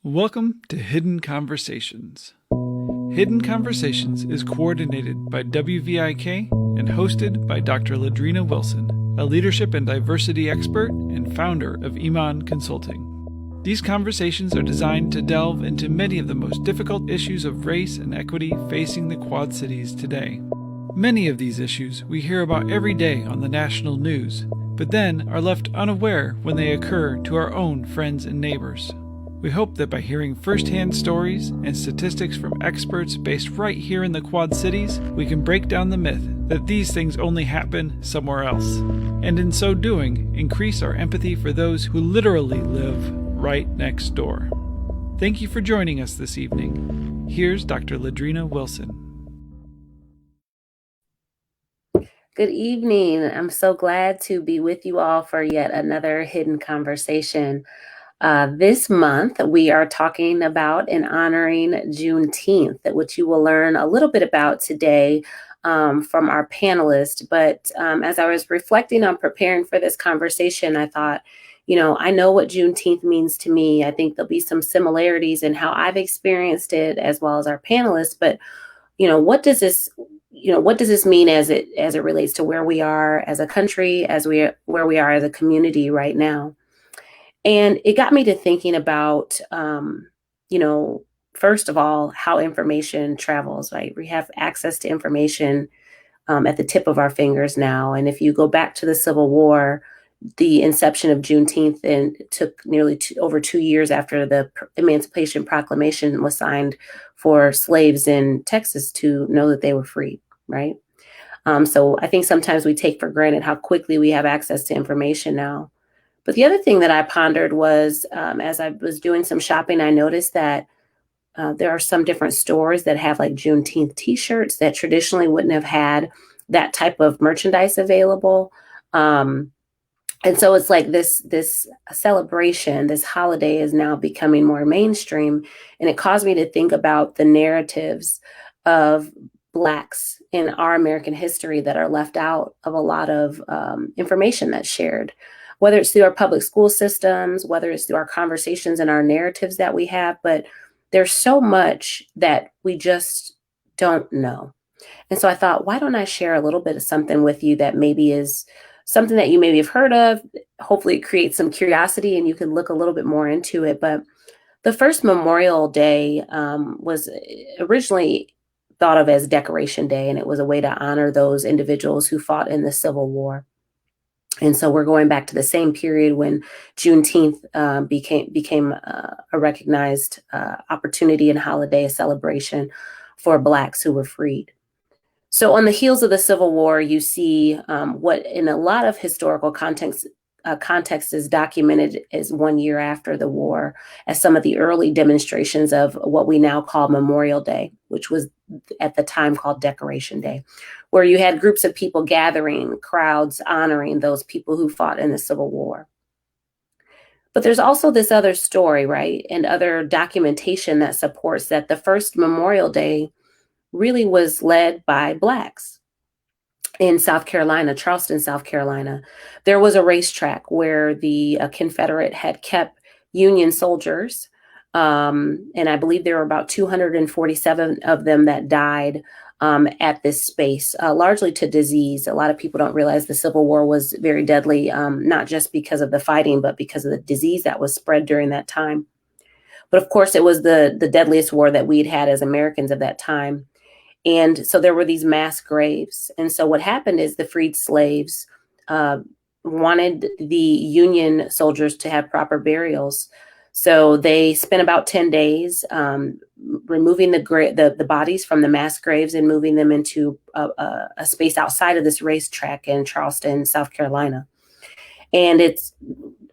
Welcome to Hidden Conversations. Hidden Conversations is coordinated by WVIK and hosted by Dr. LaDrina Wilson, a leadership and diversity expert and founder of IMAN Consulting. These conversations are designed to delve into many of the most difficult issues of race and equity facing the Quad Cities today. Many of these issues we hear about every day on the national news, but then are left unaware when they occur to our own friends and neighbors. We hope that by hearing firsthand stories and statistics from experts based right here in the Quad Cities, we can break down the myth that these things only happen somewhere else, and in so doing, increase our empathy for those who literally live right next door. Thank you for joining us this evening. Here's Dr. LaDrina Wilson. Good evening. I'm so glad to be with you all for yet another hidden conversation. This month, we are talking about and honoring Juneteenth, which you will learn a little bit about today from our panelists. But as I was reflecting on preparing for this conversation, I thought, I know what Juneteenth means to me. I think there'll be some similarities in how I've experienced it as well as our panelists. But, what does this mean as it relates to where we are as a country, where we are as a community right now? And it got me to thinking about, first of all, how information travels, right? We have access to information at the tip of our fingers now. And if you go back to the Civil War, the inception of Juneteenth, and it took nearly over 2 years after the Emancipation Proclamation was signed for slaves in Texas to know that they were free, right? So I think sometimes we take for granted how quickly we have access to information now. But the other thing that I pondered was, as I was doing some shopping, I noticed that there are some different stores that have like Juneteenth t-shirts that traditionally wouldn't have had that type of merchandise available. And so it's like this celebration, this holiday is now becoming more mainstream. And it caused me to think about the narratives of Blacks in our American history that are left out of a lot of information that's shared, whether it's through our public school systems, whether it's through our conversations and our narratives that we have. But there's so much that we just don't know. And so I thought, why don't I share a little bit of something with you that maybe is something that you maybe have heard of. Hopefully it creates some curiosity and you can look a little bit more into it. But the first Memorial Day was originally thought of as Decoration Day, and it was a way to honor those individuals who fought in the Civil War. And so we're going back to the same period when Juneteenth became a recognized opportunity and holiday, a celebration for Blacks who were freed. So on the heels of the Civil War, you see what in a lot of historical context is documented as 1 year after the war as some of the early demonstrations of what we now call Memorial Day, which was at the time called Decoration Day, where you had groups of people gathering, crowds honoring those people who fought in the Civil War. But there's also this other story, right, and other documentation that supports that the first Memorial Day really was led by Blacks in South Carolina, Charleston, South Carolina. There was a racetrack where the Confederate had kept Union soldiers, and I believe there were about 247 of them that died at this space, largely to disease. A lot of people don't realize the Civil War was very deadly, not just because of the fighting, but because of the disease that was spread during that time. But of course, it was the deadliest war that we'd had as Americans at that time. And so there were these mass graves. And so what happened is the freed slaves wanted the Union soldiers to have proper burials. So they spent about 10 days removing the bodies from the mass graves and moving them into a space outside of this racetrack in Charleston, South Carolina. And it's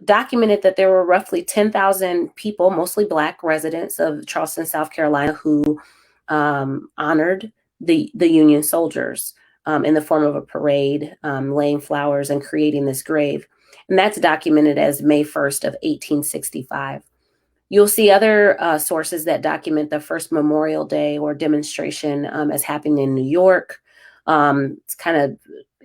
documented that there were roughly 10,000 people, mostly Black residents of Charleston, South Carolina, who honored the Union soldiers in the form of a parade, laying flowers and creating this grave. And that's documented as May 1st of 1865. You'll see other sources that document the first Memorial Day or demonstration as happening in New York. It's kind of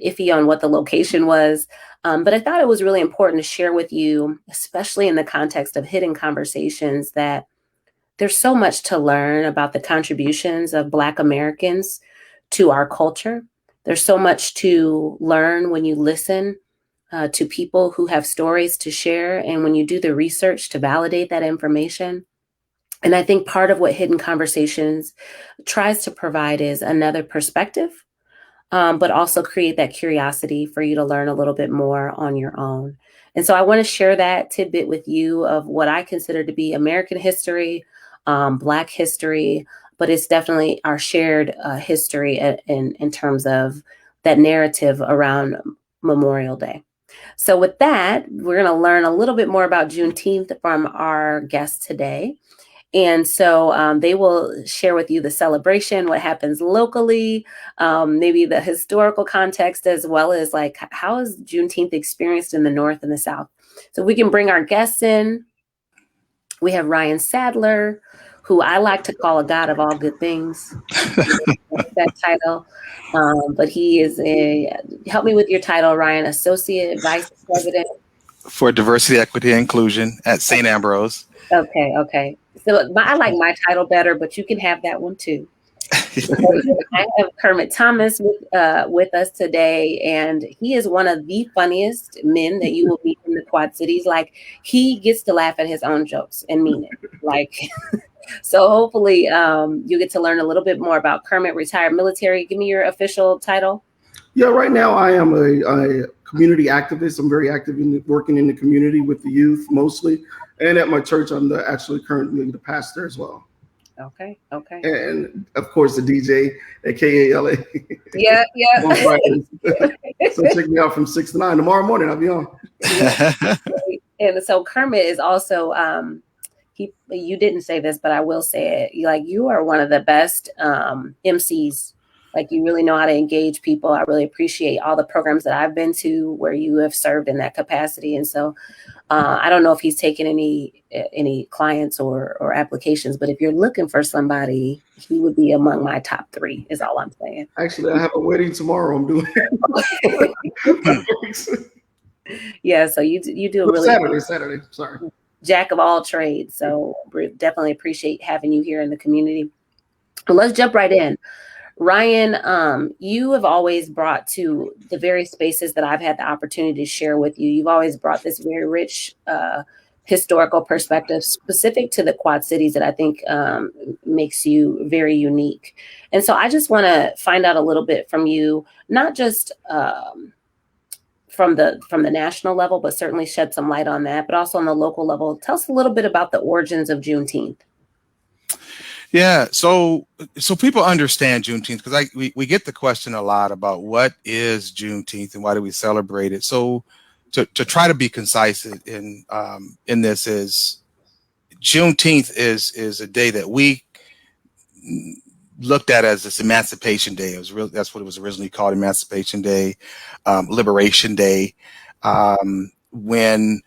iffy on what the location was, but I thought it was really important to share with you, especially in the context of hidden conversations, that there's so much to learn about the contributions of Black Americans to our culture. There's so much to learn when you listen to people who have stories to share, and when you do the research to validate that information. And I think part of what Hidden Conversations tries to provide is another perspective, but also create that curiosity for you to learn a little bit more on your own. And so I want to share that tidbit with you of what I consider to be American history, Black history, but it's definitely our shared history in terms of that narrative around Memorial Day. So with that, we're going to learn a little bit more about Juneteenth from our guest today. And so they will share with you the celebration, what happens locally, maybe the historical context, as well as like how is Juneteenth experienced in the North and the South. So we can bring our guests in. We have Ryan Sadler, who I like to call a god of all good things. That title. But he is help me with your title, Ryan, Associate Vice President for Diversity, Equity, and Inclusion at St. Ambrose. Okay. So I like my title better, but you can have that one too. I have Kermit Thomas with us today, and he is one of the funniest men that you will meet in the Quad Cities. Like, he gets to laugh at his own jokes and mean it. Like, so hopefully you get to learn a little bit more about Kermit, retired military. Give me your official title. Yeah, right now I am a community activist. I'm very active in working in the community with the youth mostly. And at my church, I'm actually currently the pastor as well. Okay. And of course, the DJ at KALA. Yeah. On Fridays. So check me out from 6 to 9. Tomorrow morning, I'll be on. And so Kermit is also, you didn't say this, but I will say it. Like, you are one of the best MCs. Like, you really know how to engage people. I really appreciate all the programs that I've been to where you have served in that capacity. And so I don't know if he's taken any clients or applications, but if you're looking for somebody, he would be among my top 3 is all I'm saying. Actually, I have a wedding tomorrow. I'm doing Yeah, so you do a really Saturday. Sorry. Jack of all trades. So we definitely appreciate having you here in the community. But let's jump right in. Ryan, you have always brought to the various spaces that I've had the opportunity to share with you, you've always brought this very rich historical perspective specific to the Quad Cities that I think makes you very unique. And so I just want to find out a little bit from you, not just from the national level, but certainly shed some light on that, but also on the local level. Tell us a little bit about the origins of Juneteenth. Yeah, so people understand Juneteenth because we get the question a lot about what is Juneteenth and why do we celebrate it. So to try to be concise in this is Juneteenth is a day that we looked at as this Emancipation Day. That's what it was originally called, Emancipation Day, Liberation Day, when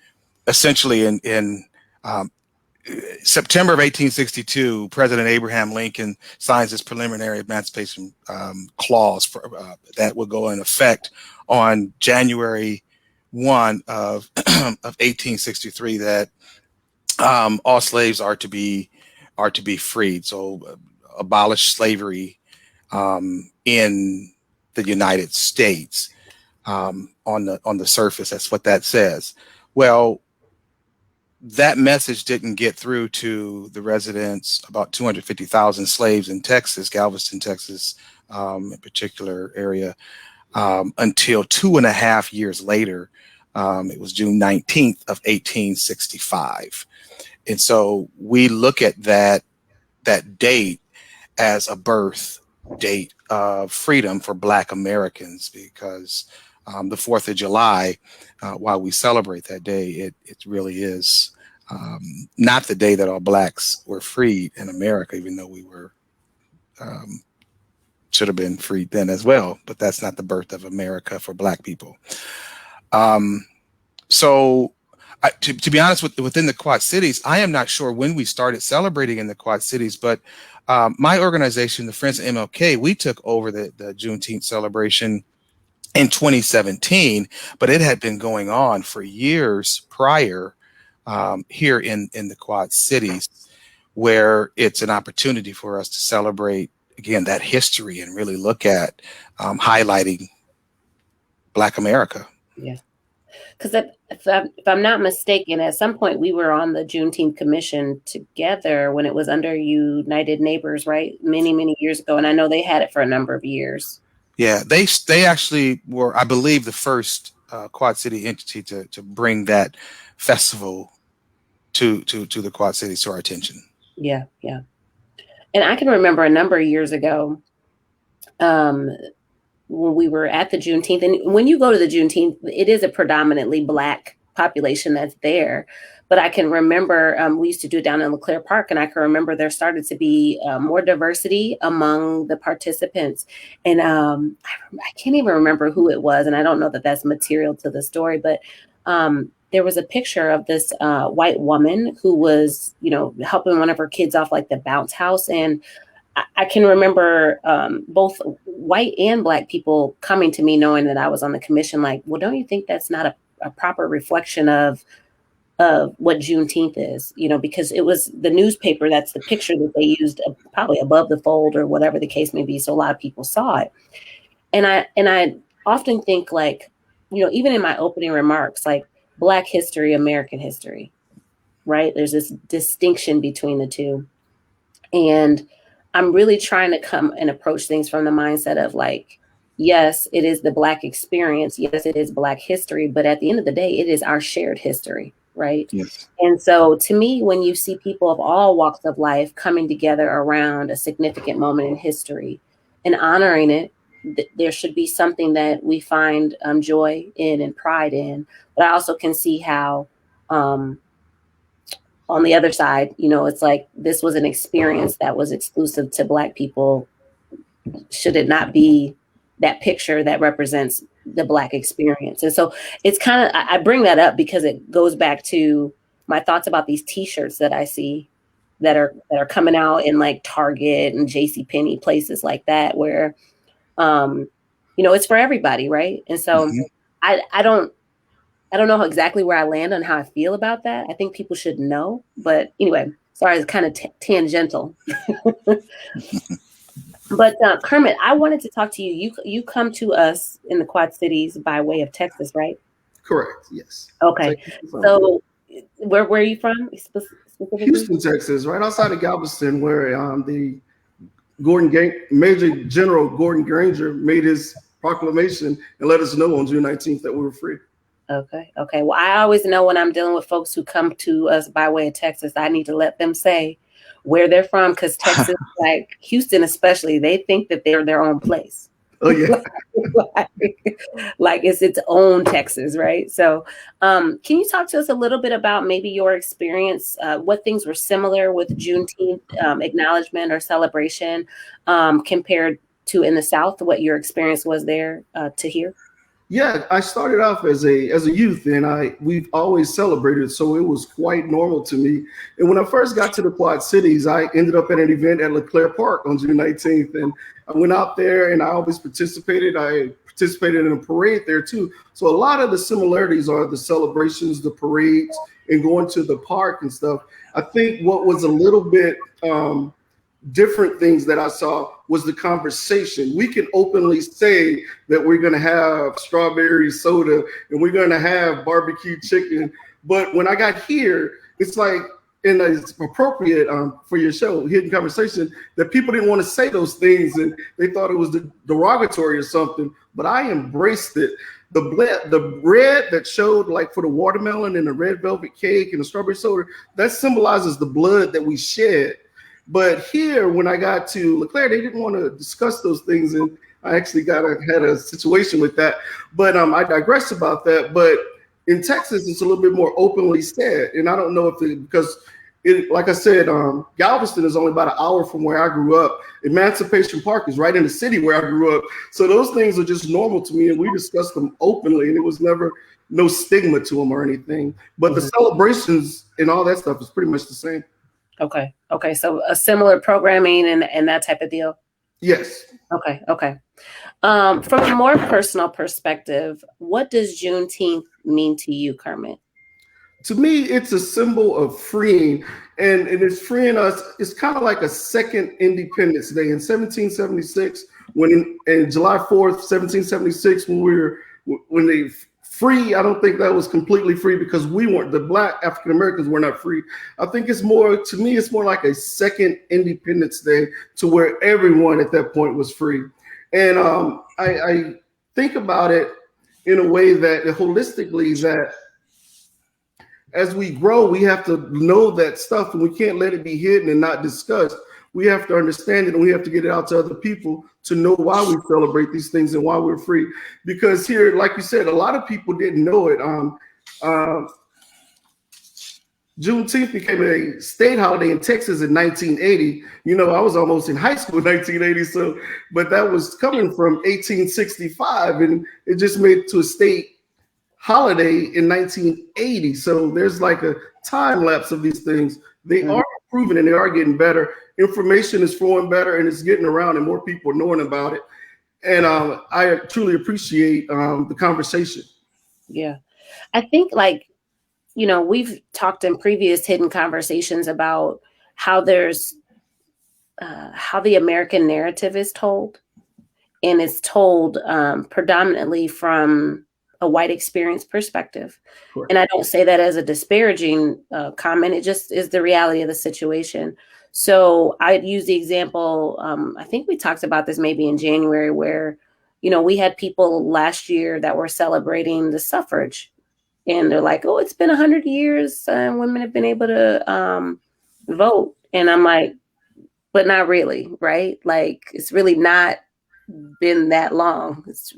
essentially in September of 1862, President Abraham Lincoln signs this preliminary emancipation clause that will go in effect on January 1 of 1863, that all slaves are to be freed. So abolish slavery in the United States. On the surface, that's what that says. Well, that message didn't get through to the residents, about 250,000 slaves in Texas, Galveston, Texas, in particular area, until 2.5 years later. It was June 19th of 1865. And so we look at that date as a birth date of freedom for Black Americans, because the 4th of July, while we celebrate that day, it really is not the day that all Blacks were freed in America, even though we were should have been freed then as well. But that's not the birth of America for Black people. So to be honest, within the Quad Cities, I am not sure when we started celebrating in the Quad Cities, but my organization, the Friends of MLK, we took over the Juneteenth celebration in 2017, but it had been going on for years prior here in the Quad Cities. where it's an opportunity for us to celebrate, again, that history and really look at highlighting Black America. Yeah. Because if I'm not mistaken, at some point we were on the Juneteenth Commission together when it was under United Neighbors, right? Many, many years ago. And I know they had it for a number of years. Yeah, they actually were, I believe, the first Quad City entity to bring that festival to the Quad Cities to our attention. Yeah, yeah. And I can remember a number of years ago, when we were at the Juneteenth, and when you go to the Juneteenth, it is a predominantly Black population that's there. But I can remember we used to do it down in LeClaire Park, and I can remember there started to be more diversity among the participants. And I can't even remember who it was, and I don't know that that's material to the story, but there was a picture of this white woman who was, helping one of her kids off like the bounce house. And I can remember both white and Black people coming to me knowing that I was on the commission, like, well, don't you think that's not a proper reflection of what Juneteenth is, because it was the newspaper, that's the picture that they used probably above the fold or whatever the case may be. So a lot of people saw it. And I often think, like, even in my opening remarks, like Black history, American history, right? There's this distinction between the two. And I'm really trying to come and approach things from the mindset of, like, yes, it is the Black experience. Yes, it is Black history. But at the end of the day, it is our shared history, right? Yes. And so to me, when you see people of all walks of life coming together around a significant moment in history and honoring it, there should be something that we find joy in and pride in. But I also can see how on the other side, it's like this was an experience that was exclusive to Black people. Should it not be that picture that represents the Black experience? And so it's kind of, I bring that up because it goes back to my thoughts about these T-shirts that I see that are coming out in like Target and JCPenney, places like that, where, it's for everybody, right? And so I don't know exactly where I land on how I feel about that. I think people should know. But anyway, sorry, it's kind of tangential. But Kermit, I wanted to talk to you. You come to us in the Quad Cities by way of Texas, right? Correct. Yes. Okay. So where are you from specifically? Houston, Texas, right outside of Galveston, where the Major General Gordon Granger made his proclamation and let us know on June 19th that we were free. Okay. Well, I always know when I'm dealing with folks who come to us by way of Texas, I need to let them say where they're from, because Texas, like Houston especially, they think that they're their own place. Oh, yeah. like it's its own Texas, right? So can you talk to us a little bit about maybe your experience, what things were similar with Juneteenth acknowledgement or celebration compared to in the South, what your experience was there to here? Yeah, I started off as a youth, and we've always celebrated, so it was quite normal to me. And when I first got to the Quad Cities, I ended up at an event at LeClaire Park on June 19th, and I went out there and I always participated. I participated in a parade there too. So a lot of the similarities are the celebrations, the parades, and going to the park and stuff. I think what was a little bit different things that I saw was the conversation. We can openly say that we're going to have strawberry soda and we're going to have barbecue chicken. But when I got here, it's like, and it's appropriate for your show, Hidden Conversation, that people didn't want to say those things and they thought it was derogatory or something. But I embraced it. The bread that showed, like for the watermelon and the red velvet cake and the strawberry soda, that symbolizes the blood that we shed. But here, when I got to LeClaire, they didn't want to discuss those things, and I actually had a situation with that. But I digress about that. But in Texas, it's a little bit more openly said, and I don't know if like I said, Galveston is only about an hour from where I grew up. Emancipation Park is right in the city where I grew up, so those things are just normal to me, and we discussed them openly, and it was never no stigma to them or anything. But the celebrations and all that stuff is pretty much the same. Okay. So a similar programming and that type of deal. Yes. Okay. From a more personal perspective, what does Juneteenth mean to you, Kermit? to me, it's a symbol of freeing, and it's freeing us. It's kind of like a second Independence Day in 1776, in July 4th, 1776, when they free. I don't think that was completely free because the Black African Americans were not free. I think it's more, to me, it's more like a second Independence Day to where everyone at that point was free. And I think about it in a way that holistically, that as we grow, we have to know that stuff, and we can't let it be hidden and not discussed. We have to understand it, and we have to get it out to other people to know why we celebrate these things and why we're free. Because here, like you said, a lot of people didn't know it. Juneteenth became a state holiday in Texas in 1980. I was almost in high school in 1980. So, but that was coming from 1865, and it just made it to a state holiday in 1980. So there's like a time lapse of these things. They are improving and they are getting better. Information is flowing better and it's getting around and more people are knowing about it. And I truly appreciate the conversation. Yeah. I think we've talked in previous hidden conversations about how there's how the American narrative is told, and it's told predominantly from a white experience perspective. Correct. And I don't say that as a disparaging comment. It just is the reality of the situation. So I'd use the example, I think we talked about this maybe in January, where, we had people last year that were celebrating the suffrage, and they're like, oh, it's been 100 years and women have been able to vote. And I'm like, but not really, right? Like, it's really not been that long. It's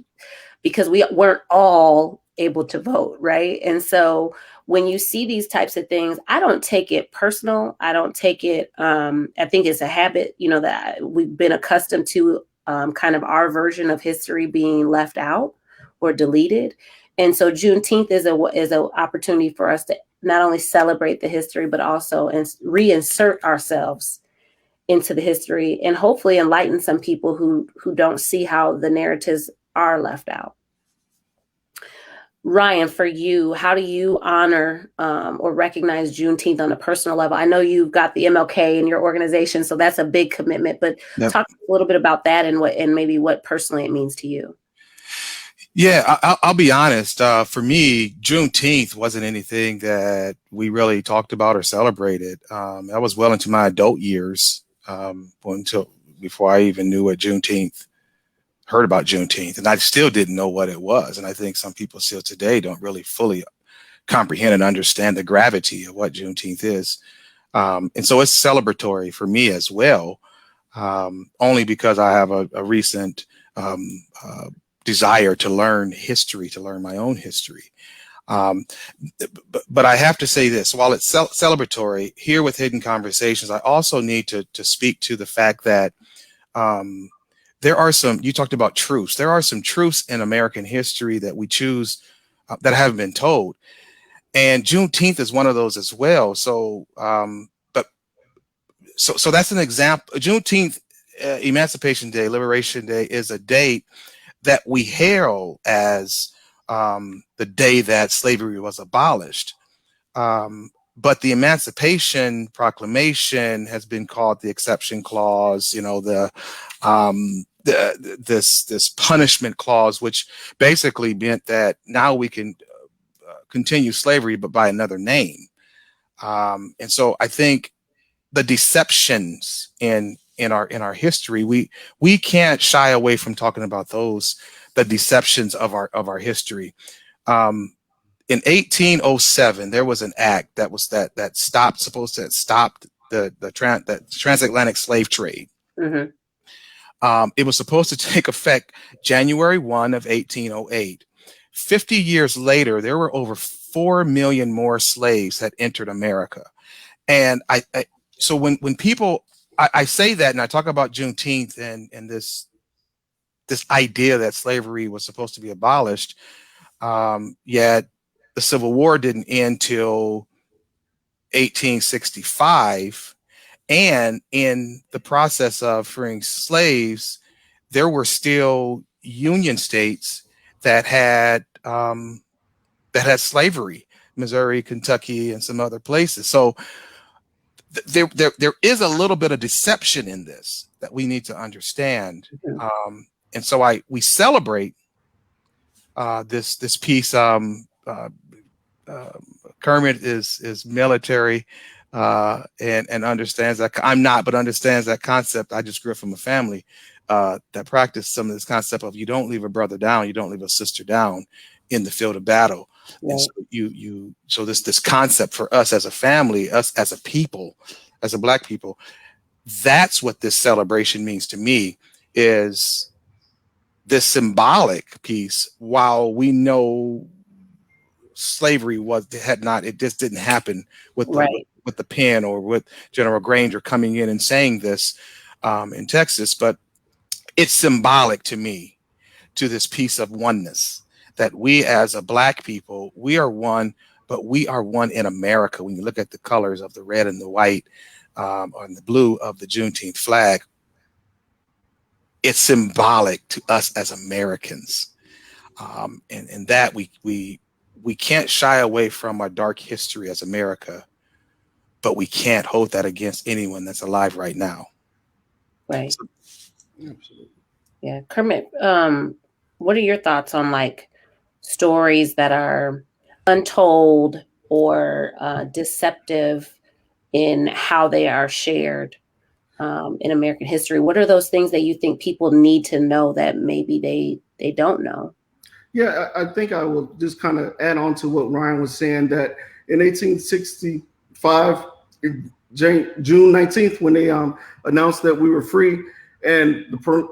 because we weren't all able to vote, right? And so when you see these types of things, I don't take it personal. I don't take it, I think it's a habit, that we've been accustomed to kind of our version of history being left out or deleted. And so Juneteenth is an opportunity for us to not only celebrate the history, but also reinsert ourselves into the history and hopefully enlighten some people who don't see how the narratives are left out. Ryan, for you, how do you honor or recognize Juneteenth on a personal level? I know you've got the MLK in your organization, so that's a big commitment, but talk a little bit about that and maybe what personally it means to you. Yeah, I'll be honest. For me, Juneteenth wasn't anything that we really talked about or celebrated. I was well into my adult years before I even knew what heard about Juneteenth, and I still didn't know what it was. And I think some people still today don't really fully comprehend and understand the gravity of what Juneteenth is. And so it's celebratory for me as well, only because I have a recent desire to learn history, to learn my own history. But I have to say this, while it's celebratory, here with Hidden Conversations, I also need to speak to the fact that there are you talked about truths. There are some truths in American history that we choose that haven't been told. And Juneteenth is one of those as well. So that's an example. Juneteenth, Emancipation Day, Liberation Day, is a date that we herald as the day that slavery was abolished. But the Emancipation Proclamation has been called the exception clause, this punishment clause, which basically meant that now we can continue slavery, but by another name. And so I think the deceptions in our history, we can't shy away from talking about the deceptions of our history. In 1807, there was an act that stopped the transatlantic slave trade. Mm-hmm. It was supposed to take effect January 1 of 1808. 50 years later, there were over 4 million more slaves that entered America. And so when people, I say that and I talk about Juneteenth and this idea that slavery was supposed to be abolished, yet the Civil War didn't end till 1865. And in the process of freeing slaves, there were still Union states that had slavery, Missouri, Kentucky, and some other places. So there is a little bit of deception in this that we need to understand. And so we celebrate this piece. Kermit is military and understands that. I'm not, but understands that concept. I just grew up from a family that practiced some of this concept of you don't leave a brother down, you don't leave a sister down in the field of battle. Right. And so this concept for us as a family, us as a people, as a Black people, that's what this celebration means to me, is this symbolic piece. While we know slavery it just didn't happen with the pen or with General Granger coming in and saying this in Texas, but it's symbolic to me, to this piece of oneness, that we as a Black people, we are one, but we are one in America. When you look at the colors of the red and the white and the blue of the Juneteenth flag, it's symbolic to us as Americans. And that we can't shy away from our dark history as America, but we can't hold that against anyone that's alive right now. Right. So, absolutely. Yeah. Kermit, what are your thoughts on like stories that are untold or deceptive in how they are shared in American history? What are those things that you think people need to know that maybe they don't know? Yeah, I think I will just kind of add on to what Ryan was saying, that in 1865, June 19th, when they announced that we were free, and the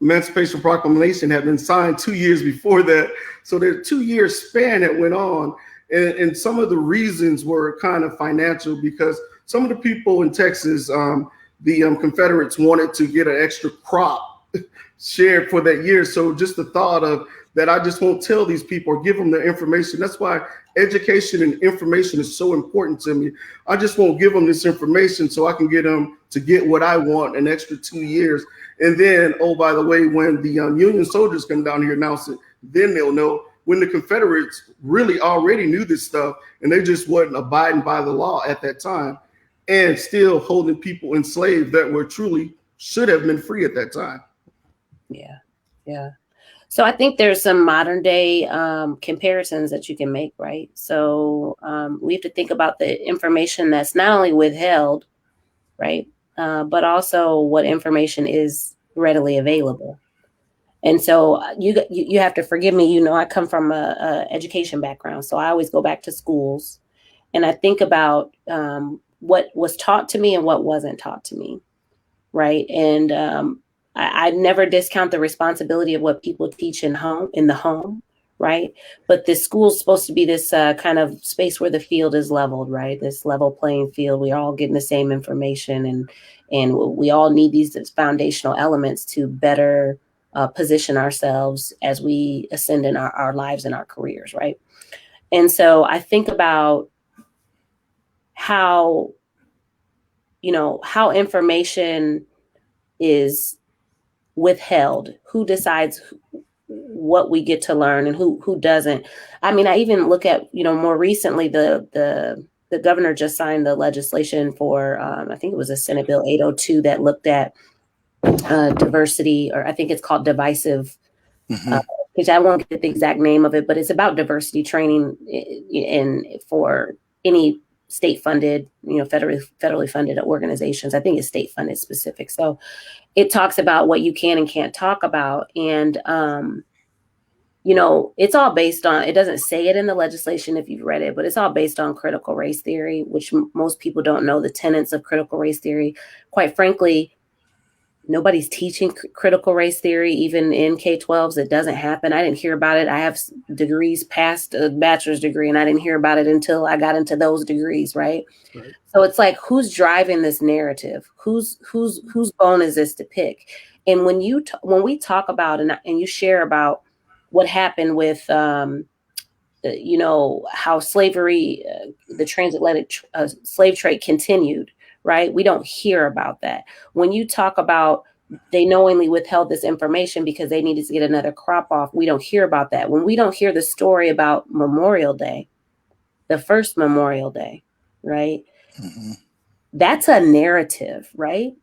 Emancipation Proclamation had been signed 2 years before that. So there's 2 year span that went on. And some of the reasons were kind of financial, because some of the people in Texas, the Confederates wanted to get an extra crop shared for that year. So just the thought of that, I just won't tell these people or give them the information. That's why education and information is so important to me. I just won't give them this information so I can get them to get what I want, an extra 2 years. And then, oh, by the way, when the Union soldiers come down here and announce it, then they'll know. When the Confederates really already knew this stuff, and they just wasn't abiding by the law at that time, and still holding people enslaved that were truly should have been free at that time. Yeah, yeah. So I think there's some modern day comparisons that you can make, right? So we have to think about the information that's not only withheld, right, but also what information is readily available. And so you have to forgive me. You know, I come from a education background, so I always go back to schools, and I think about what was taught to me and what wasn't taught to me, right? And I never discount the responsibility of what people teach in the home, right? But this school is supposed to be this kind of space where the field is leveled, right? This level playing field. We're all getting the same information, and we all need these foundational elements to better position ourselves as we ascend in our lives and our careers, right? And so I think about how information is withheld, who decides what we get to learn and who doesn't. I mean, I even look at, more recently, the governor just signed the legislation for, I think it was a Senate Bill 802 that looked at diversity, or I think it's called divisive, which I won't get the exact name of it, but it's about diversity training for any state funded, federally funded organizations. I think it's state funded specific. So it talks about what you can and can't talk about. And, it's all based on, it doesn't say it in the legislation if you've read it, but it's all based on critical race theory, which most people don't know the tenets of critical race theory. Quite frankly, nobody's teaching critical race theory, even in K-12s. It doesn't happen. I didn't hear about it. I have degrees past a bachelor's degree, and I didn't hear about it until I got into those degrees, right? So it's like, who's driving this narrative? Whose bone is this to pick? And when we talk about and you share about what happened with how slavery, the transatlantic slave trade continued, right? We don't hear about that. When you talk about they knowingly withheld this information because they needed to get another crop off, we don't hear about that. When we don't hear the story about Memorial Day, the first Memorial Day, right? Mm-hmm. That's a narrative, right?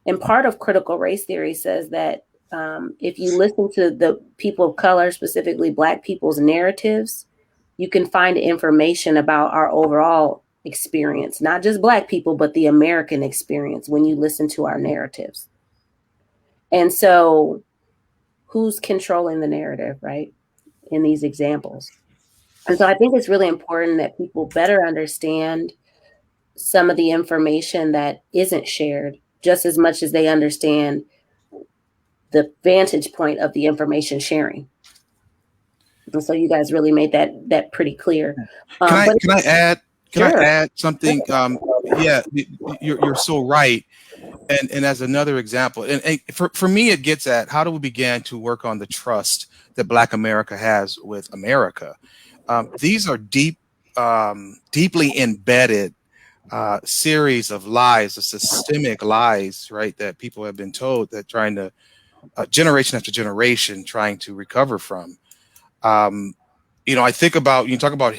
And part of critical race theory says that if you listen to the people of color, specifically Black people's narratives, you can find information about our overall experience, not just Black people, but the American experience when you listen to our narratives. And so who's controlling the narrative, right, in these examples? And so I think it's really important that people better understand some of the information that isn't shared, just as much as they understand the vantage point of the information sharing. And so you guys really made that pretty clear. Can I add? Can Sure. I add something? Yeah, you're so right. And as another example, and for me, it gets at how do we begin to work on the trust that Black America has with America. These are deeply embedded series of lies, of systemic lies, right, that people have been told that trying to generation after generation trying to recover from. I think about, you talk about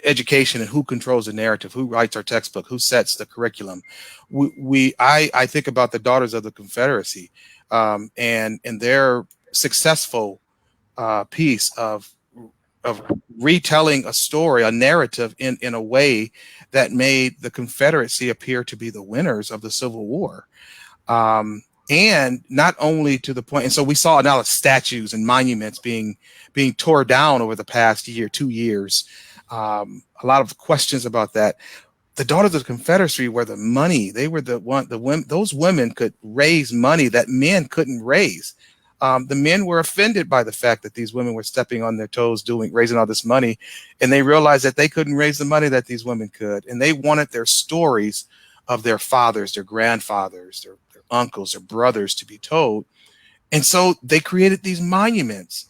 education and who controls the narrative, who writes our textbook, who sets the curriculum. I think about the Daughters of the Confederacy and their successful piece of retelling a story, a narrative in a way that made the Confederacy appear to be the winners of the Civil War. And not only to the point, and so we saw now statues and monuments being tore down over the past year, 2 years. A lot of questions about that. The Daughters of the Confederacy were the money. They were the women. Those women could raise money that men couldn't raise. The men were offended by the fact that these women were stepping on their toes, raising all this money, and they realized that they couldn't raise the money that these women could, and they wanted their stories of their fathers, their grandfathers, their uncles or brothers to be told. And so they created these monuments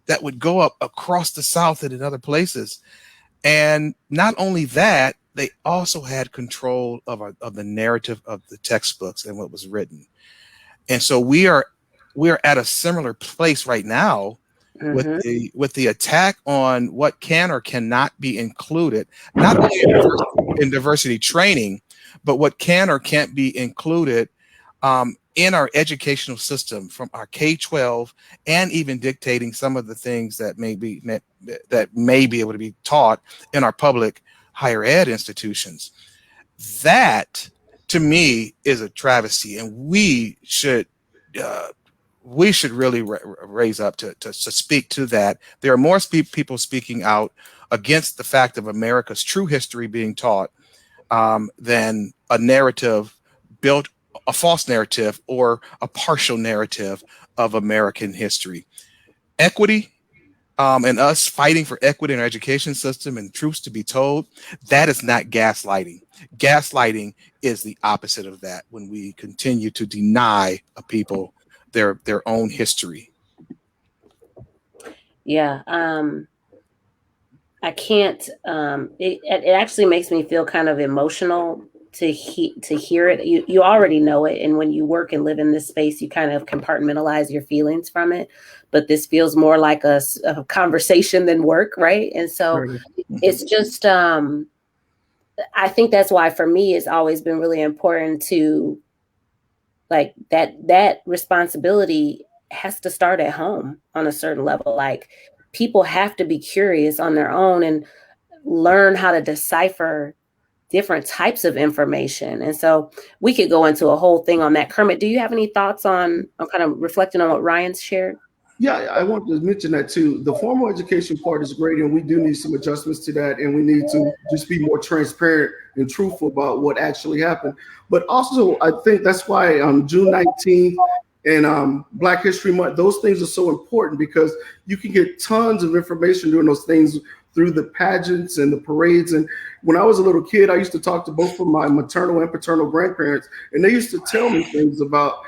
that would go up across the South and in other places. And not only that, they also had control of the narrative of the textbooks and what was written. And so we're at a similar place right now with the attack on what can or cannot be included, not only in diversity training, but what can or can't be included in our educational system, from our K-12, and even dictating some of the things that may be able to be taught in our public higher ed institutions. That, to me, is a travesty, and we should really raise up to speak to that. There are more people speaking out against the fact of America's true history being taught than a narrative built, a false narrative or a partial narrative of American history. Equity and us fighting for equity in our education system and truths to be told, that is not gaslighting. Gaslighting is the opposite of that, when we continue to deny a people their own history. Yeah. I can't, it actually makes me feel kind of emotional to hear it. You already know it. And when you work and live in this space, you kind of compartmentalize your feelings from it. But this feels more like a conversation than work, right? And so it's just, I think that's why for me, it's always been really important to, like, that responsibility has to start at home on a certain level. Like, people have to be curious on their own and learn how to decipher different types of information. And so we could go into a whole thing on that. Kermit, do you have any thoughts on kind of reflecting on what Ryan's shared? Yeah, I want to mention that too. The formal education part is great, and we do need some adjustments to that, and we need to just be more transparent and truthful about what actually happened. But also, I think that's why June 19th and Black History Month, those things are so important, because you can get tons of information during those things through the pageants and the parades. And when I was a little kid, I used to talk to both of my maternal and paternal grandparents, and they used to tell me things about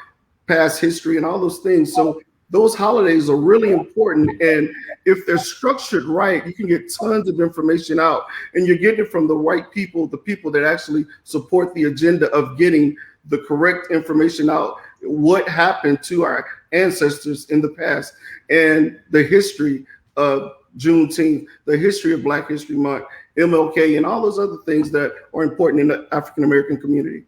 past history and all those things. So those holidays are really important. And if they're structured right, you can get tons of information out, and you're getting it from the right people, the people that actually support the agenda of getting the correct information out, what happened to our ancestors in the past, and the history of Juneteenth, the history of Black History Month, MLK, and all those other things that are important in the African American community.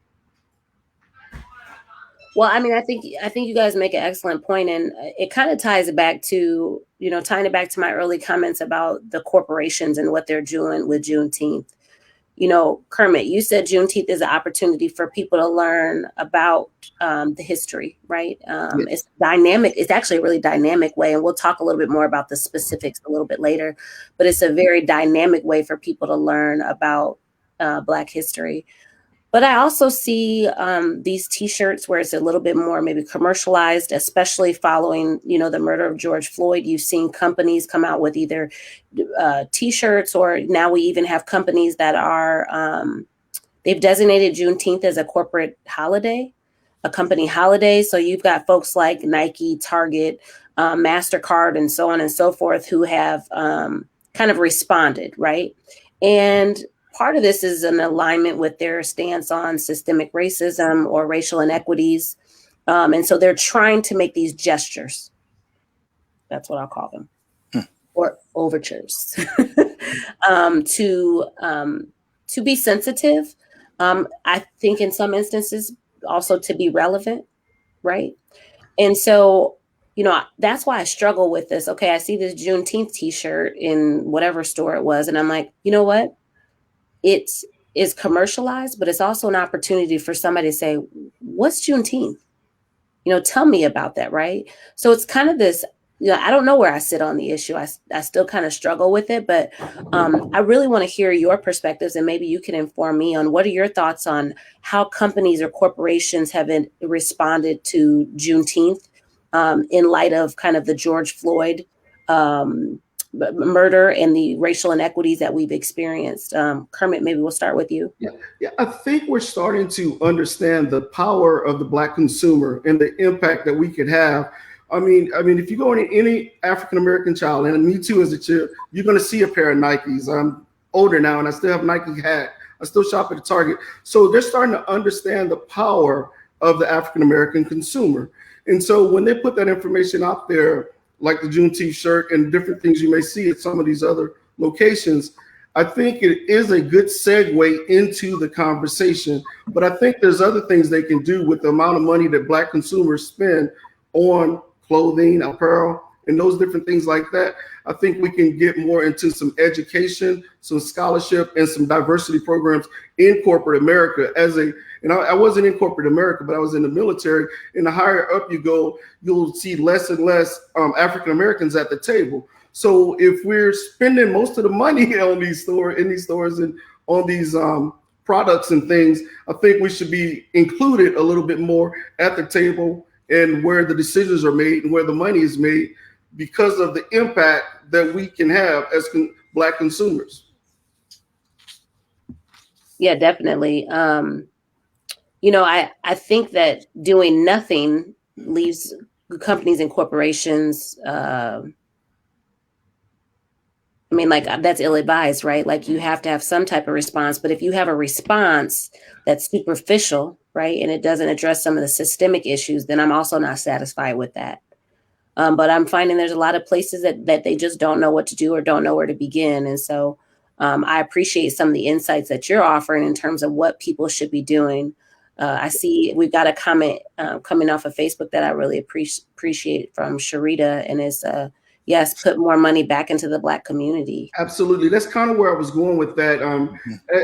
Well, I mean, I think you guys make an excellent point, and it kind of ties it back to, tying it back to my early comments about the corporations and what they're doing with Juneteenth. Kermit, you said Juneteenth is an opportunity for people to learn about the history, right? Yes. It's dynamic. It's actually a really dynamic way, and we'll talk a little bit more about the specifics a little bit later. But it's a very dynamic way for people to learn about Black history. But I also see these T-shirts where it's a little bit more maybe commercialized, especially following, the murder of George Floyd. You've seen companies come out with either T-shirts, or now we even have companies that are, they've designated Juneteenth as a corporate holiday, a company holiday. So you've got folks like Nike, Target, MasterCard, and so on and so forth who have kind of responded, right? And part of this is an alignment with their stance on systemic racism or racial inequities. And so they're trying to make these gestures. That's what I'll call them, or overtures, to be sensitive. I think in some instances also to be relevant, right? And so, that's why I struggle with this. Okay, I see this Juneteenth T-shirt in whatever store it was, and I'm like, you know what? It is commercialized, but it's also an opportunity for somebody to say, what's Juneteenth? Tell me about that, right? So it's kind of this, I don't know where I sit on the issue. I still kind of struggle with it, but I really want to hear your perspectives, and maybe you can inform me on what are your thoughts on how companies or corporations have responded to Juneteenth in light of kind of the George Floyd murder and the racial inequities that we've experienced. Kermit, maybe we'll start with you. Yeah, I think we're starting to understand the power of the Black consumer and the impact that we could have. I mean, if you go into any African American child, and me too as a child, you're going to see a pair of Nikes. I'm older now, and I still have Nike hat. I still shop at the Target. So they're starting to understand the power of the African American consumer. And so when they put that information out there, like the Juneteenth shirt and different things you may see at some of these other locations, I think it is a good segue into the conversation. But I think there's other things they can do with the amount of money that Black consumers spend on clothing, apparel, and those different things like that. I think we can get more into some education, some scholarship, and some diversity programs in corporate America. I wasn't in corporate America, but I was in the military. And the higher up you go, you'll see less and less African Americans at the table. So if we're spending most of the money in these stores and on these products and things, I think we should be included a little bit more at the table and where the decisions are made and where the money is made, because of the impact that we can have as Black consumers. Yeah, definitely. I think that doing nothing leaves companies and corporations, that's ill-advised, right? Like, you have to have some type of response, but if you have a response that's superficial, right, and it doesn't address some of the systemic issues, then I'm also not satisfied with that. But I'm finding there's a lot of places that they just don't know what to do or don't know where to begin. And so I appreciate some of the insights that you're offering in terms of what people should be doing. I see we've got a comment coming off of Facebook that I really appreciate from Sharita, and it's yes, put more money back into the Black community. Absolutely. That's kind of where I was going with that.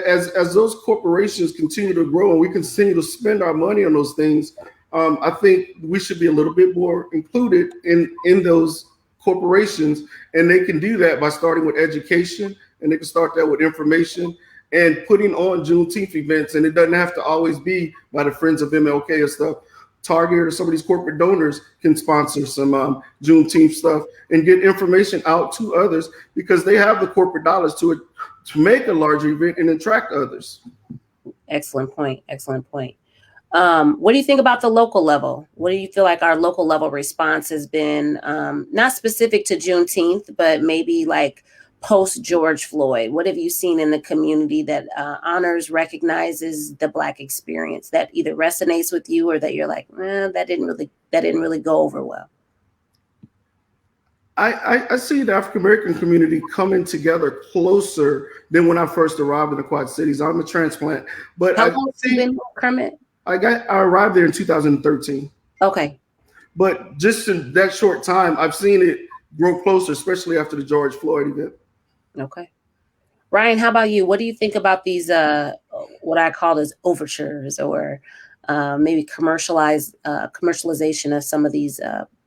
As those corporations continue to grow and we continue to spend our money on those things, I think we should be a little bit more included in those corporations. And they can do that by starting with education, and they can start that with information and putting on Juneteenth events. And it doesn't have to always be by the Friends of MLK or stuff. Target or some of these corporate donors can sponsor some Juneteenth stuff and get information out to others, because they have the corporate dollars to make a larger event and attract others. Excellent point. Excellent point. What do you think about the local level? What do you feel like our local level response has been, not specific to Juneteenth, but maybe like post George Floyd? What have you seen in the community that honors, recognizes the Black experience, that either resonates with you or that you're like, that didn't really go over well? I see the African American community coming together closer than when I first arrived in the Quad Cities. I'm a transplant, but How long have you been here, Kermit? I arrived there in 2013. Okay. But just in that short time, I've seen it grow closer, especially after the George Floyd event. Okay. Ryan, how about you? What do you think about these, what I call as overtures, or maybe commercialization of some of these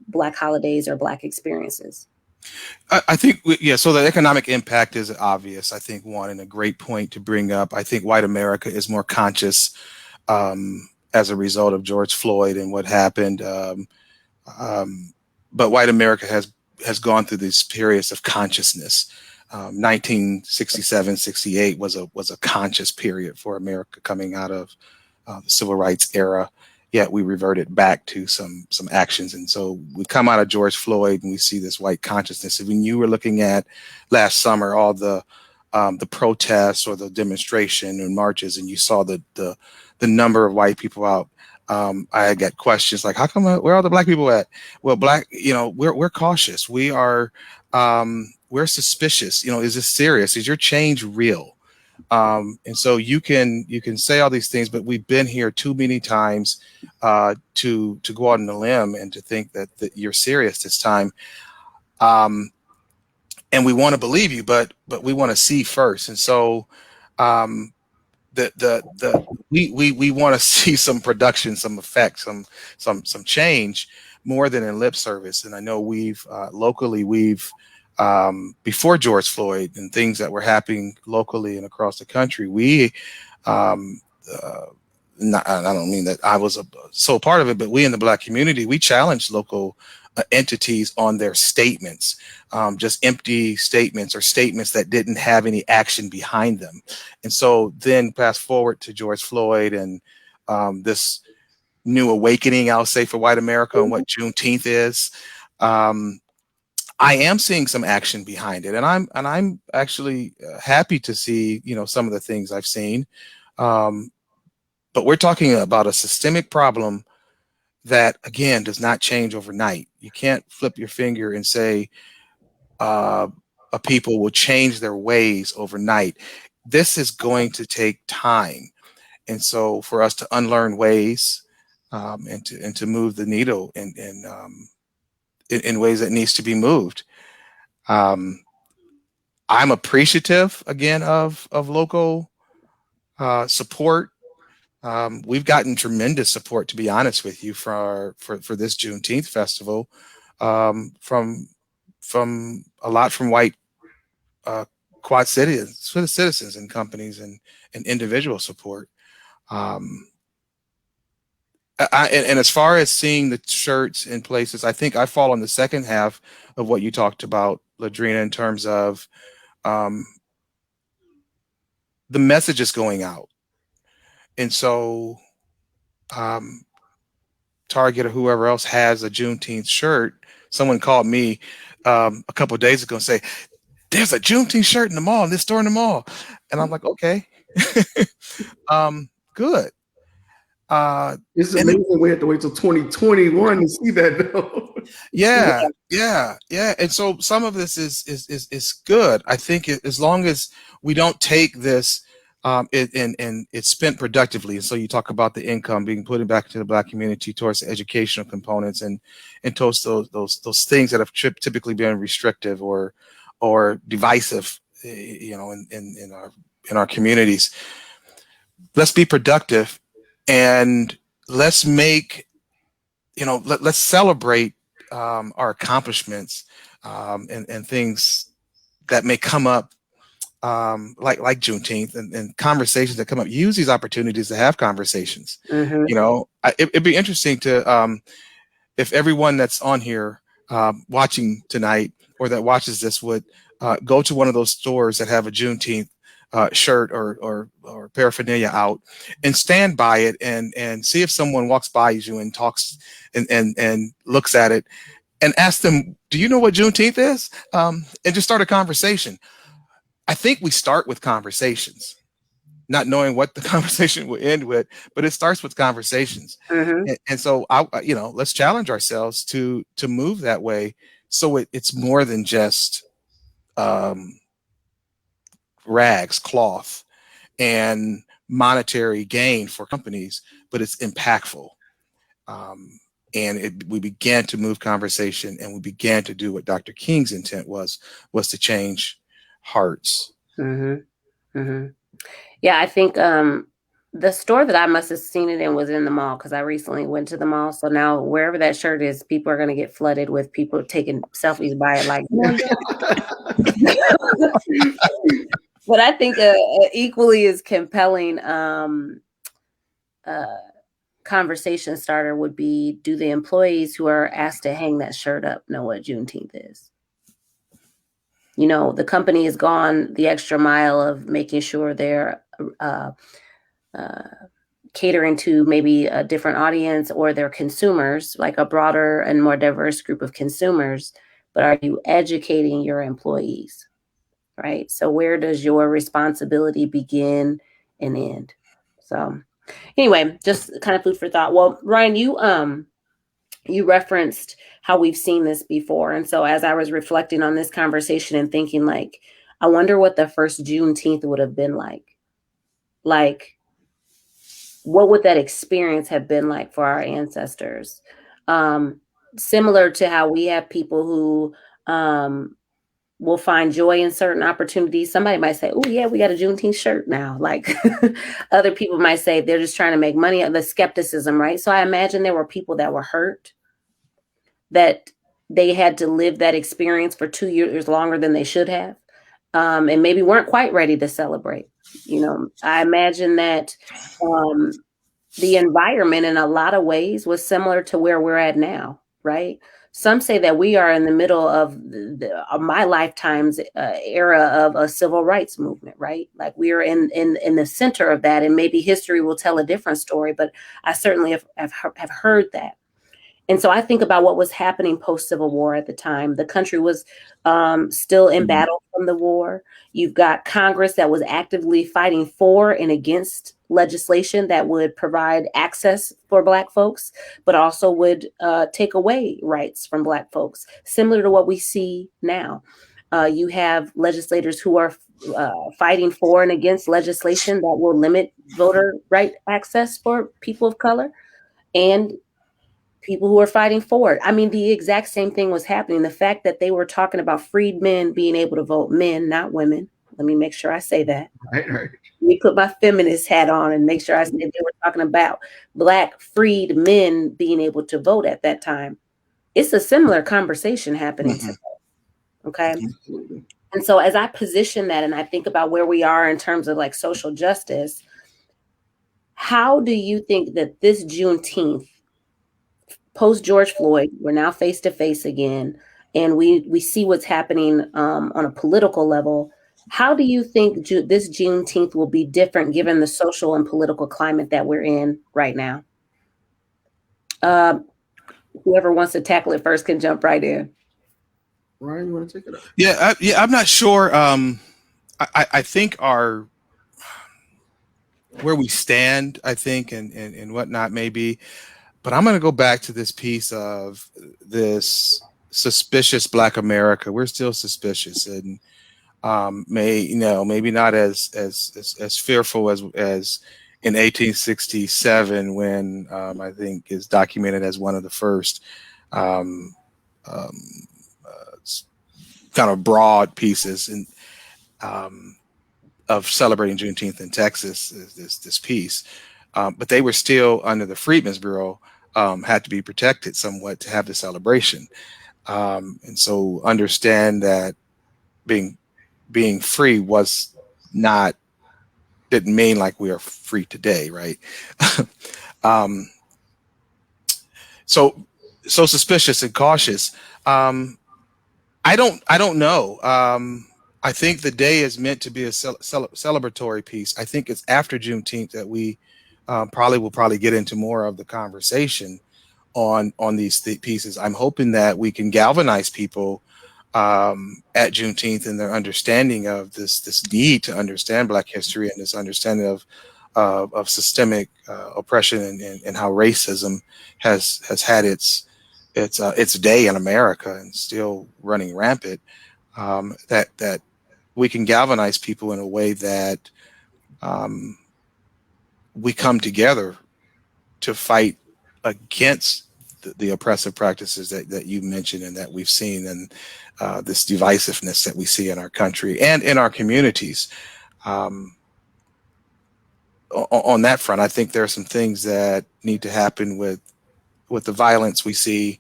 Black holidays or Black experiences? I think, yeah, so the economic impact is obvious, I think, one, and a great point to bring up. I think white America is more conscious as a result of George Floyd and what happened. But white America has gone through these periods of consciousness. 1967, 68 was a conscious period for America coming out of the civil rights era. Yet we reverted back to some actions, and so we come out of George Floyd and we see this white consciousness. And when you were looking at last summer, all the protests or the demonstration and marches, and you saw the number of white people out, I got questions like, how come, where are the Black people at? Well, we're cautious. We're suspicious. Is this serious? Is your change real? And so you can say all these things, but we've been here too many times to go out on a limb and to think that you're serious this time. And we want to believe you, but we want to see first. And so we want to see some production, some effect, some change more than in lip service. And I know we've locally before George Floyd and things that were happening locally and across the country, I don't mean that I was a sole part of it, but we in the Black community, we challenged local entities on their statements, just empty statements or statements that didn't have any action behind them. And so then fast forward to George Floyd and this new awakening, I'll say, for white America and what Juneteenth is. I am seeing some action behind it, and I'm actually happy to see some of the things I've seen. But we're talking about a systemic problem that, again, does not change overnight. You can't flip your finger and say a people will change their ways overnight. This is going to take time, and so for us to unlearn ways and to move the needle in ways that needs to be moved. I'm appreciative again of local support. We've gotten tremendous support, to be honest with you, for this Juneteenth festival, from a lot from white Quad citizens and companies and individual support. And as far as seeing the shirts in places, I think I fall on the second half of what you talked about, LaDrina, in terms of the message is going out. And so Target or whoever else has a Juneteenth shirt, someone called me a couple of days ago and say, there's a Juneteenth shirt in the mall, in this store in the mall. And I'm like, okay, good. It's amazing we have to wait till 2021 to see that though. Yeah. And so some of this is good. I think as long as we don't take this and it's spent productively. And so you talk about the income being put back into the Black community towards the educational components and towards those things that have typically been restrictive or divisive, in our communities. Let's be productive. And let's make, let's celebrate our accomplishments and things that may come up, like Juneteenth and conversations that come up. Use these opportunities to have conversations. Mm-hmm. It'd be interesting to, if everyone that's on here watching tonight or that watches this would go to one of those stores that have a Juneteenth shirt or paraphernalia out and stand by it and see if someone walks by you and talks and looks at it and ask them, do you know what Juneteenth is? And just start a conversation. I think we start with conversations, not knowing what the conversation will end with, but it starts with conversations. Mm-hmm. And so let's challenge ourselves to move that way So it's more than just rags, cloth, and monetary gain for companies, but it's impactful. And we began to move conversation, and we began to do what Dr. King's intent was to change hearts. Mm-hmm. Mm-hmm. Yeah, I think the store that I must have seen it in was in the mall, because I recently went to the mall. So now wherever that shirt is, people are going to get flooded with people taking selfies by it. Like, no, but I think equally as compelling conversation starter would be, do the employees who are asked to hang that shirt up know what Juneteenth is? You know, the company has gone the extra mile of making sure they're catering to maybe a different audience, or their consumers, like a broader and more diverse group of consumers. But are you educating your employees? Right? So where does your responsibility begin and end? So anyway, just kind of food for thought. Well, Ryan, you referenced how we've seen this before. And so as I was reflecting on this conversation and thinking, like, I wonder what the first Juneteenth would have been like. Like, what would that experience have been like for our ancestors? Similar to how we have people who will find joy in certain opportunities. Somebody might say, oh yeah, we got a Juneteenth shirt now. Like other people might say they're just trying to make money. The skepticism, right? So I imagine there were people that were hurt, that they had to live that experience for 2 years longer than they should have, and maybe weren't quite ready to celebrate. You know, I imagine that the environment in a lot of ways was similar to where we're at now, right? Some say that we are in the middle of my lifetime's era of a civil rights movement, right? Like we are in the center of that, and maybe history will tell a different story, but I certainly have heard that. And so I think about what was happening post-Civil War at the time. The country was still in battle from the war. You've got Congress that was actively fighting for and against legislation that would provide access for Black folks, but also would take away rights from Black folks, similar to what we see now. You have legislators who are fighting for and against legislation that will limit voter right access for people of color, and people who are fighting for it. I mean, the exact same thing was happening. The fact that they were talking about freed men being able to vote, men, not women. Let me make sure I say that. Right. Let me put my feminist hat on and make sure I say they were talking about Black freed men being able to vote at that time. It's a similar conversation happening today. Okay. Absolutely. And so as I position that and I think about where we are in terms of like social justice, how do you think that this Juneteenth, post George Floyd, we're now face to face again, and we see what's happening on a political level. How do you think this Juneteenth will be different given the social and political climate that we're in right now? Whoever wants to tackle it first can jump right in. Ryan, you want to take it up? Yeah, I'm not sure. I think where we stand, I think, and whatnot maybe. But I'm going to go back to this piece of this suspicious Black America. We're still suspicious, and maybe not as fearful as in 1867, when I think is documented as one of the first kind of broad pieces and of celebrating Juneteenth in Texas. This piece, but they were still under the Freedmen's Bureau. Had to be protected somewhat to have the celebration. And so understand that being free didn't mean like we are free today, right? So suspicious and cautious. I don't know. I think the day is meant to be a celebratory piece. I think it's after Juneteenth that we will probably get into more of the conversation on these pieces. I'm hoping that we can galvanize people at Juneteenth in their understanding of this need to understand Black history and this understanding of systemic oppression and how racism has had its its day in America and still running rampant, that we can galvanize people in a way that we come together to fight against the oppressive practices that you mentioned and that we've seen, and this divisiveness that we see in our country and in our communities. On that front, I think there are some things that need to happen with the violence we see,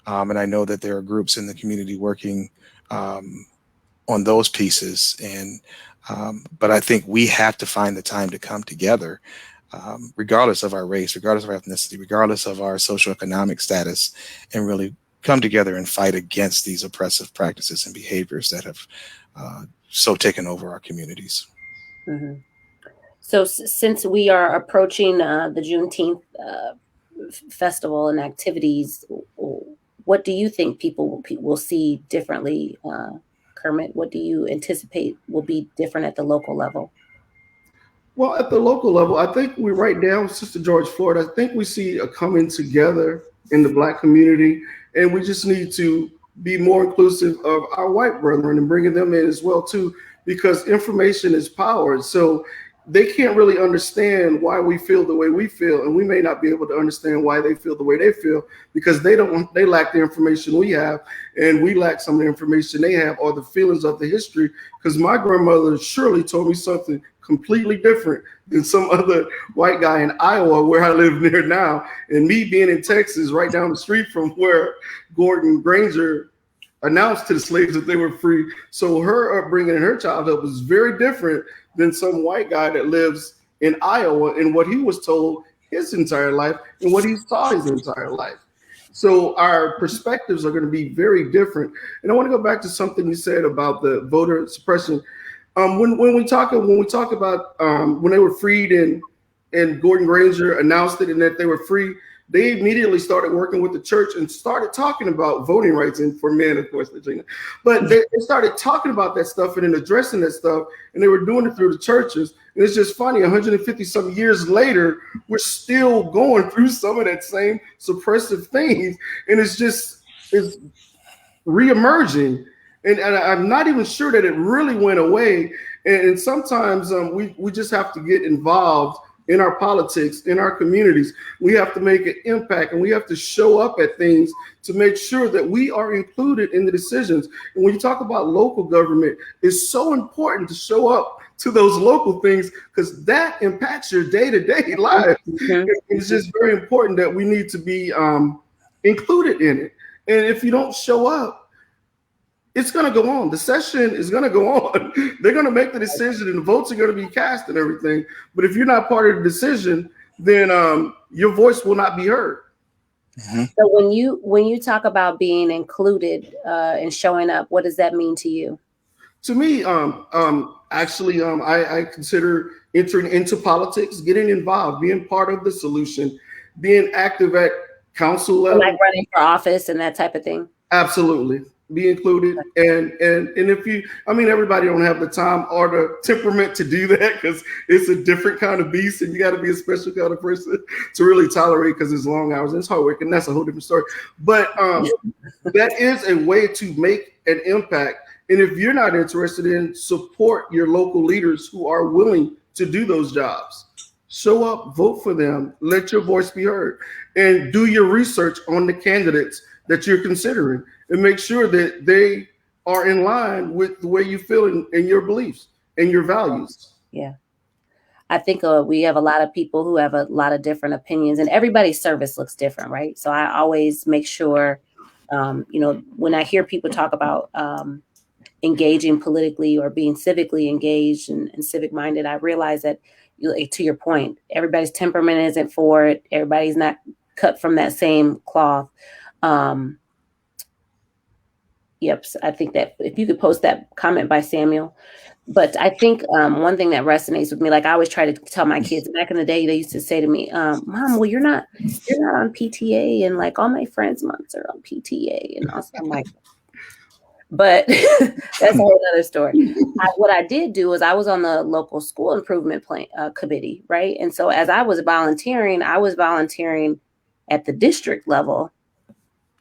and I know that there are groups in the community working on those pieces. And but I think we have to find the time to come together, regardless of our race, regardless of our ethnicity, regardless of our socioeconomic status, and really come together and fight against these oppressive practices and behaviors that have so taken over our communities. Mm-hmm. So since we are approaching the Juneteenth festival and activities, what do you think people will see differently, Kermit? What do you anticipate will be different at the local level? Well, at the local level, I think we right now, Sister George Floyd, I think we see a coming together in the Black community, and we just need to be more inclusive of our white brethren and bringing them in as well too, because information is power. So they can't really understand why we feel the way we feel, and we may not be able to understand why they feel the way they feel, because they lack the information we have, and we lack some of the information they have, or the feelings of the history. Because my grandmother surely told me something completely different than some other white guy in Iowa, where I live near now, and me being in Texas, right down the street from where Gordon Granger announced to the slaves that they were free. So her upbringing and her childhood was very different than some white guy that lives in Iowa and what he was told his entire life and what he saw his entire life. So our perspectives are going to be very different. And I want to go back to something you said about the voter suppression. When we talk about when they were freed and Gordon Granger announced it and that they were free, they immediately started working with the church and started talking about voting rights, and for men, of course, LaDrina. But they started talking about that stuff and then addressing that stuff, and they were doing it through the churches. And it's just funny, 150 some years later, we're still going through some of that same suppressive things, and it's reemerging. And I'm not even sure that it really went away. And sometimes we just have to get involved in our politics, in our communities. We have to make an impact, and we have to show up at things to make sure that we are included in the decisions. And when you talk about local government, it's so important to show up to those local things, because that impacts your day-to-day life. Mm-hmm. It's just very important that we need to be included in it. And if you don't show up, it's going to go on. The session is going to go on. They're going to make the decision, and the votes are going to be cast and everything. But if you're not part of the decision, then your voice will not be heard. Mm-hmm. So when you talk about being included and showing up, what does that mean to you? To me, I consider entering into politics, getting involved, being part of the solution, being active at council level, like running for office and that type of thing. Absolutely. Be included. And if you, everybody don't have the time or the temperament to do that, because it's a different kind of beast, and you got to be a special kind of person to really tolerate, because it's long hours and it's hard work, and that's a whole different story. But that is a way to make an impact. And if you're not interested in, support your local leaders who are willing to do those jobs. Show up, vote for them, let your voice be heard, and do your research on the candidates that you're considering, and make sure that they are in line with the way you feel and your beliefs and your values. Yeah. I think we have a lot of people who have a lot of different opinions, and everybody's service looks different, right? So I always make sure, when I hear people talk about engaging politically or being civically engaged and civic minded, I realize that, to your point, everybody's temperament isn't for it. Everybody's not cut from that same cloth. Yep. So I think that if you could post that comment by Samuel. But I think one thing that resonates with me, like I always try to tell my kids back in the day, they used to say to me, Mom, well, you're not on PTA, and like all my friends' moms are on PTA. And I'm like, but that's a whole other story. What I did do is I was on the local school improvement committee, right? And so as I was volunteering at the district level.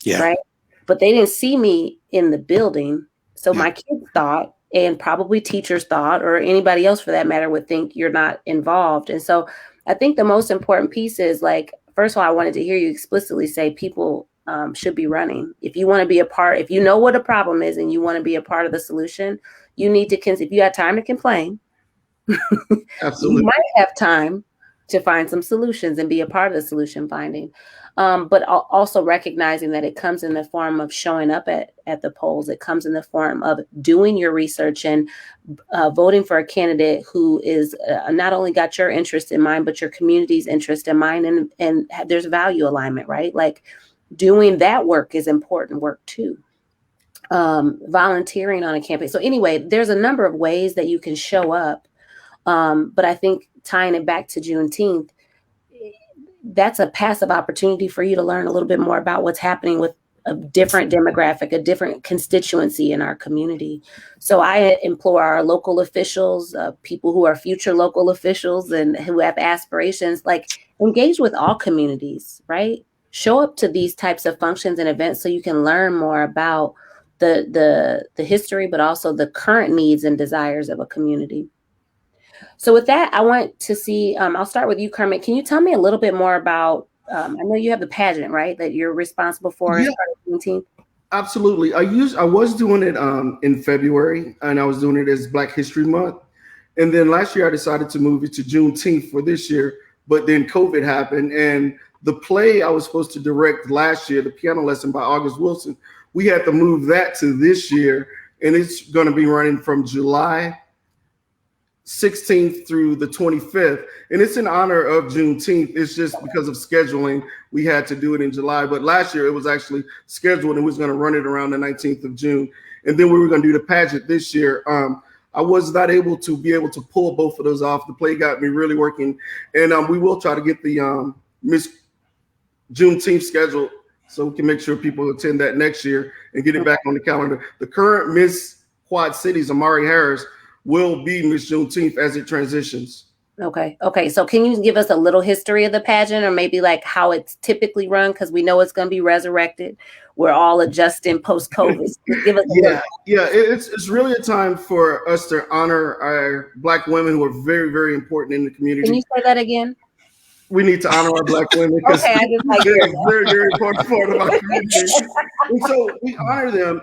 Yeah. right? But they didn't see me in the building. So Yeah. my kids thought, and probably teachers thought, or anybody else for that matter would think you're not involved. And so I think the most important piece is like, first of all, I wanted to hear you explicitly say people should be running. If you want to be a part, if you know what a problem is and you want to be a part of the solution, you need to, if you have time to complain, Absolutely. you might have time to find some solutions and be a part of the solution finding. But also recognizing that it comes in the form of showing up at the polls. It comes in the form of doing your research and voting for a candidate who is not only got your interest in mind, but your community's interest in mind. And there's value alignment, right? Like doing that work is important work too. Volunteering on a campaign. So anyway, there's a number of ways that you can show up. But I think tying it back to Juneteenth, that's a passive opportunity for you to learn a little bit more about what's happening with a different demographic, a different constituency in our community. So I implore our local officials, people who are future local officials and who have aspirations, like engage with all communities, right? Show up to these types of functions and events so you can learn more about the history, but also the current needs and desires of a community. So with that, I want to see, I'll start with you, Kermit. Can you tell me a little bit more about, I know you have the pageant, right, that you're responsible for as part of Juneteenth? Absolutely. I was doing it in February, and I was doing it as Black History Month. And then last year I decided to move it to Juneteenth for this year, but then COVID happened. And the play I was supposed to direct last year, the piano lesson by August Wilson, we had to move that to this year. And it's going to be running from July 16th through the 25th. And it's in honor of Juneteenth. It's just because of scheduling, we had to do it in July. But last year it was actually scheduled and we was going to run it around the 19th of June. And then we were going to do the pageant this year. I was not able to pull both of those off. The play got me really working. And we will try to get the Miss Juneteenth scheduled so we can make sure people attend that next year and get it back on the calendar. The current Miss Quad Cities, Amari Harris, will be Miss Juneteenth as it transitions. Okay. So can you give us a little history of the pageant, or maybe like how it's typically run? Because we know it's going to be resurrected. We're all adjusting post-COVID. Give us it's really a time for us to honor our Black women who are very, very important in the community. Can you say that again? We need to honor our Black women because I just like they're a very, very important part of our community. And so we honor them,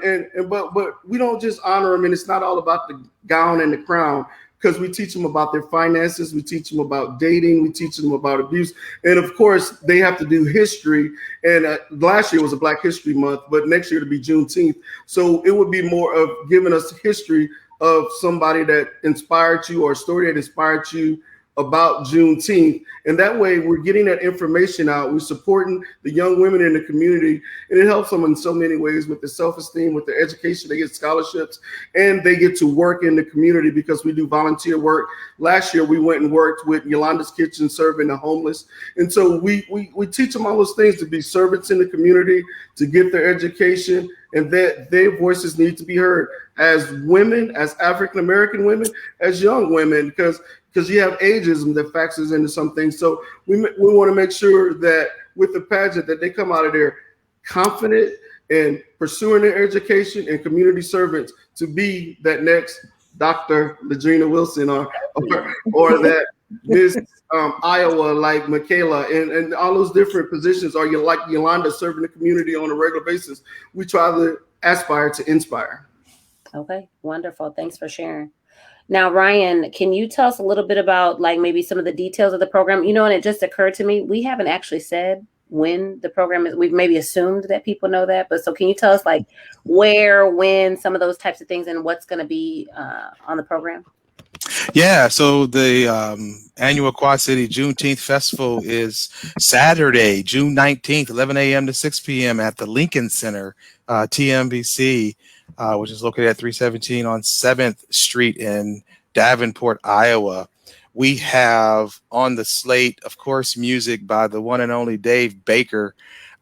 but we don't just honor them, and it's not all about the gown and the crown, because we teach them about their finances, we teach them about dating, we teach them about abuse, and of course they have to do history. And last year was a Black History Month, but next year it'll be Juneteenth. So it would be more of giving us history of somebody that inspired you or a story that inspired you about Juneteenth. And that way we're getting that information out. We're supporting the young women in the community, and it helps them in so many ways with their self-esteem, with their education. They get scholarships and they get to work in the community because we do volunteer work. Last year we went and worked with Yolanda's Kitchen serving the homeless. And so we teach them all those things to be servants in the community, to get their education, and that their voices need to be heard as women, as African-American women, as young women, because you have ageism that factors into some things. So we want to make sure that with the pageant that they come out of there confident and pursuing their education and community servants to be that next Dr. LaDrina Wilson or that Miss Iowa like Michaela and all those different positions, or you like Yolanda serving the community on a regular basis. We try to aspire to inspire. Okay, wonderful. Thanks for sharing. Now, Ryan, can you tell us a little bit about like maybe some of the details of the program? You know, and it just occurred to me, we haven't actually said when the program is. We've maybe assumed that people know that, but so can you tell us like where, when, some of those types of things, and what's going to be on the program? Yeah, so the annual Quad City Juneteenth Festival is Saturday, June 19th, 11 a.m. to 6 p.m. at the Lincoln Center, TMBC, which is located at 317 on 7th Street in Davenport, Iowa. We have on the slate, of course, music by the one and only Dave Baker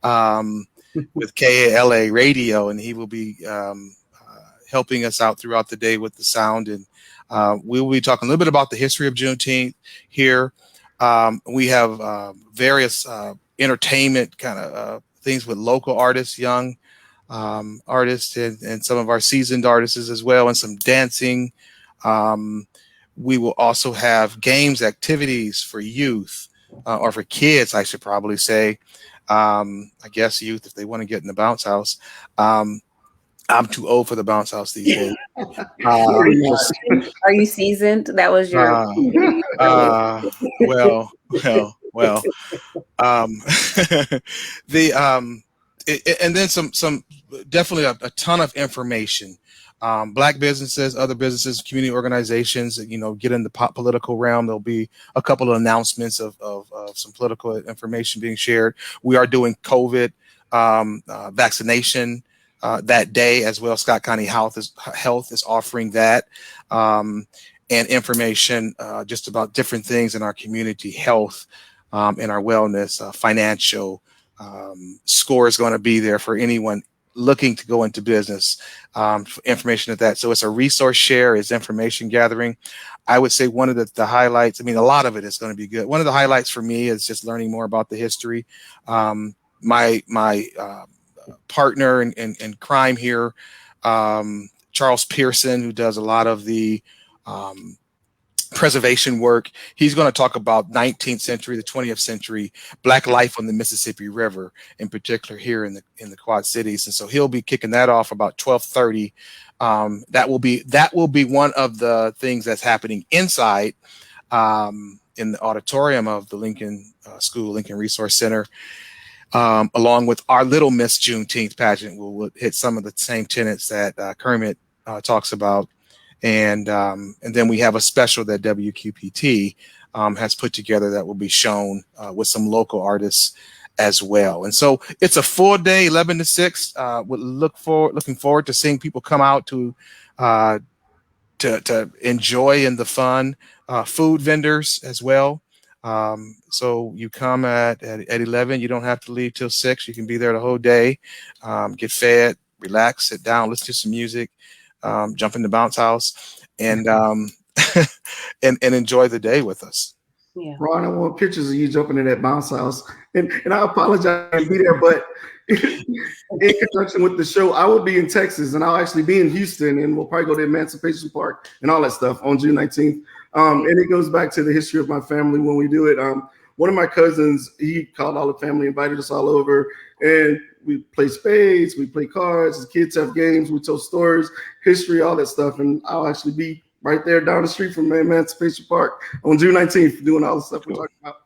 with KALA Radio, and he will be helping us out throughout the day with the sound. And we will be talking a little bit about the history of Juneteenth here. We have various entertainment kind of things with local artists, young artists, and some of our seasoned artists as well, and some dancing. We will also have games, activities for youth, or for kids, I should probably say. I guess youth, if they want to get in the bounce house. I'm too old for the bounce house these days. Are you seasoned? That was your. Well. And then some definitely a ton of information. Black businesses, other businesses, community organizations, get in the political realm. There'll be a couple of announcements of some political information being shared. We are doing COVID vaccination that day as well. Scott County Health is offering that, and information just about different things in our community health, in our wellness, financial. SCORE is going to be there for anyone looking to go into business, for information of that. So it's a resource share, it's information gathering. I would say one of the highlights, a lot of it is going to be good. One of the highlights for me is just learning more about the history. My partner in crime here, Charles Pearson, who does a lot of the preservation work. He's going to talk about 19th century, the 20th century Black life on the Mississippi River, in particular here in the Quad Cities. And so he'll be kicking that off about 12:30. That will be one of the things that's happening inside in the auditorium of the Lincoln School, Lincoln Resource Center. Along with our Little Miss Juneteenth pageant, we'll hit some of the same tenets that Kermit talks about. And then we have a special that WQPT has put together that will be shown with some local artists as well. And so it's a full day, 11 to 6. Looking forward to seeing people come out to enjoy in the fun. Food vendors as well. So you come at 11. You don't have to leave till 6. You can be there the whole day. Get fed, relax, sit down, listen to some music. Jump in the bounce house and and enjoy the day with us. Yeah. Ron, I want pictures of you jumping in that bounce house. And I apologize to be there, but in conjunction with the show, I will be in Texas and I'll actually be in Houston, and we'll probably go to Emancipation Park and all that stuff on June 19th. And it goes back to the history of my family when we do it. One of my cousins, he called all the family, invited us all over, and we play spades, we play cards, the kids have games, we tell stories, history, all that stuff. And I'll actually be right there down the street from Emancipation Park on June 19th doing all the stuff we're talking about.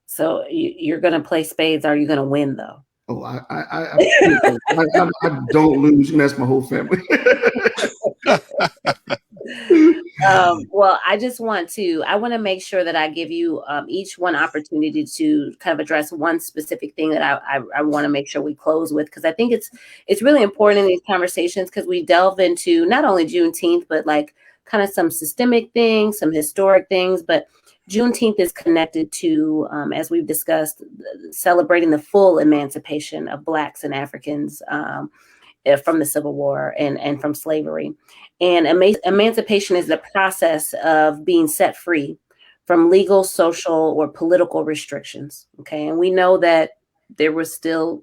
So you're going to play spades. Are you going to win, though? Oh, I don't lose. You can ask my whole family. Well, I want to make sure that I give you each one opportunity to kind of address one specific thing that I want to make sure we close with, because I think it's really important in these conversations, because we delve into not only Juneteenth, but like kind of some systemic things, some historic things. But Juneteenth is connected to, as we've discussed, celebrating the full emancipation of Blacks and Africans from the Civil War and from slavery. And emancipation is the process of being set free from legal, social, or political restrictions. Okay. And we know that there were still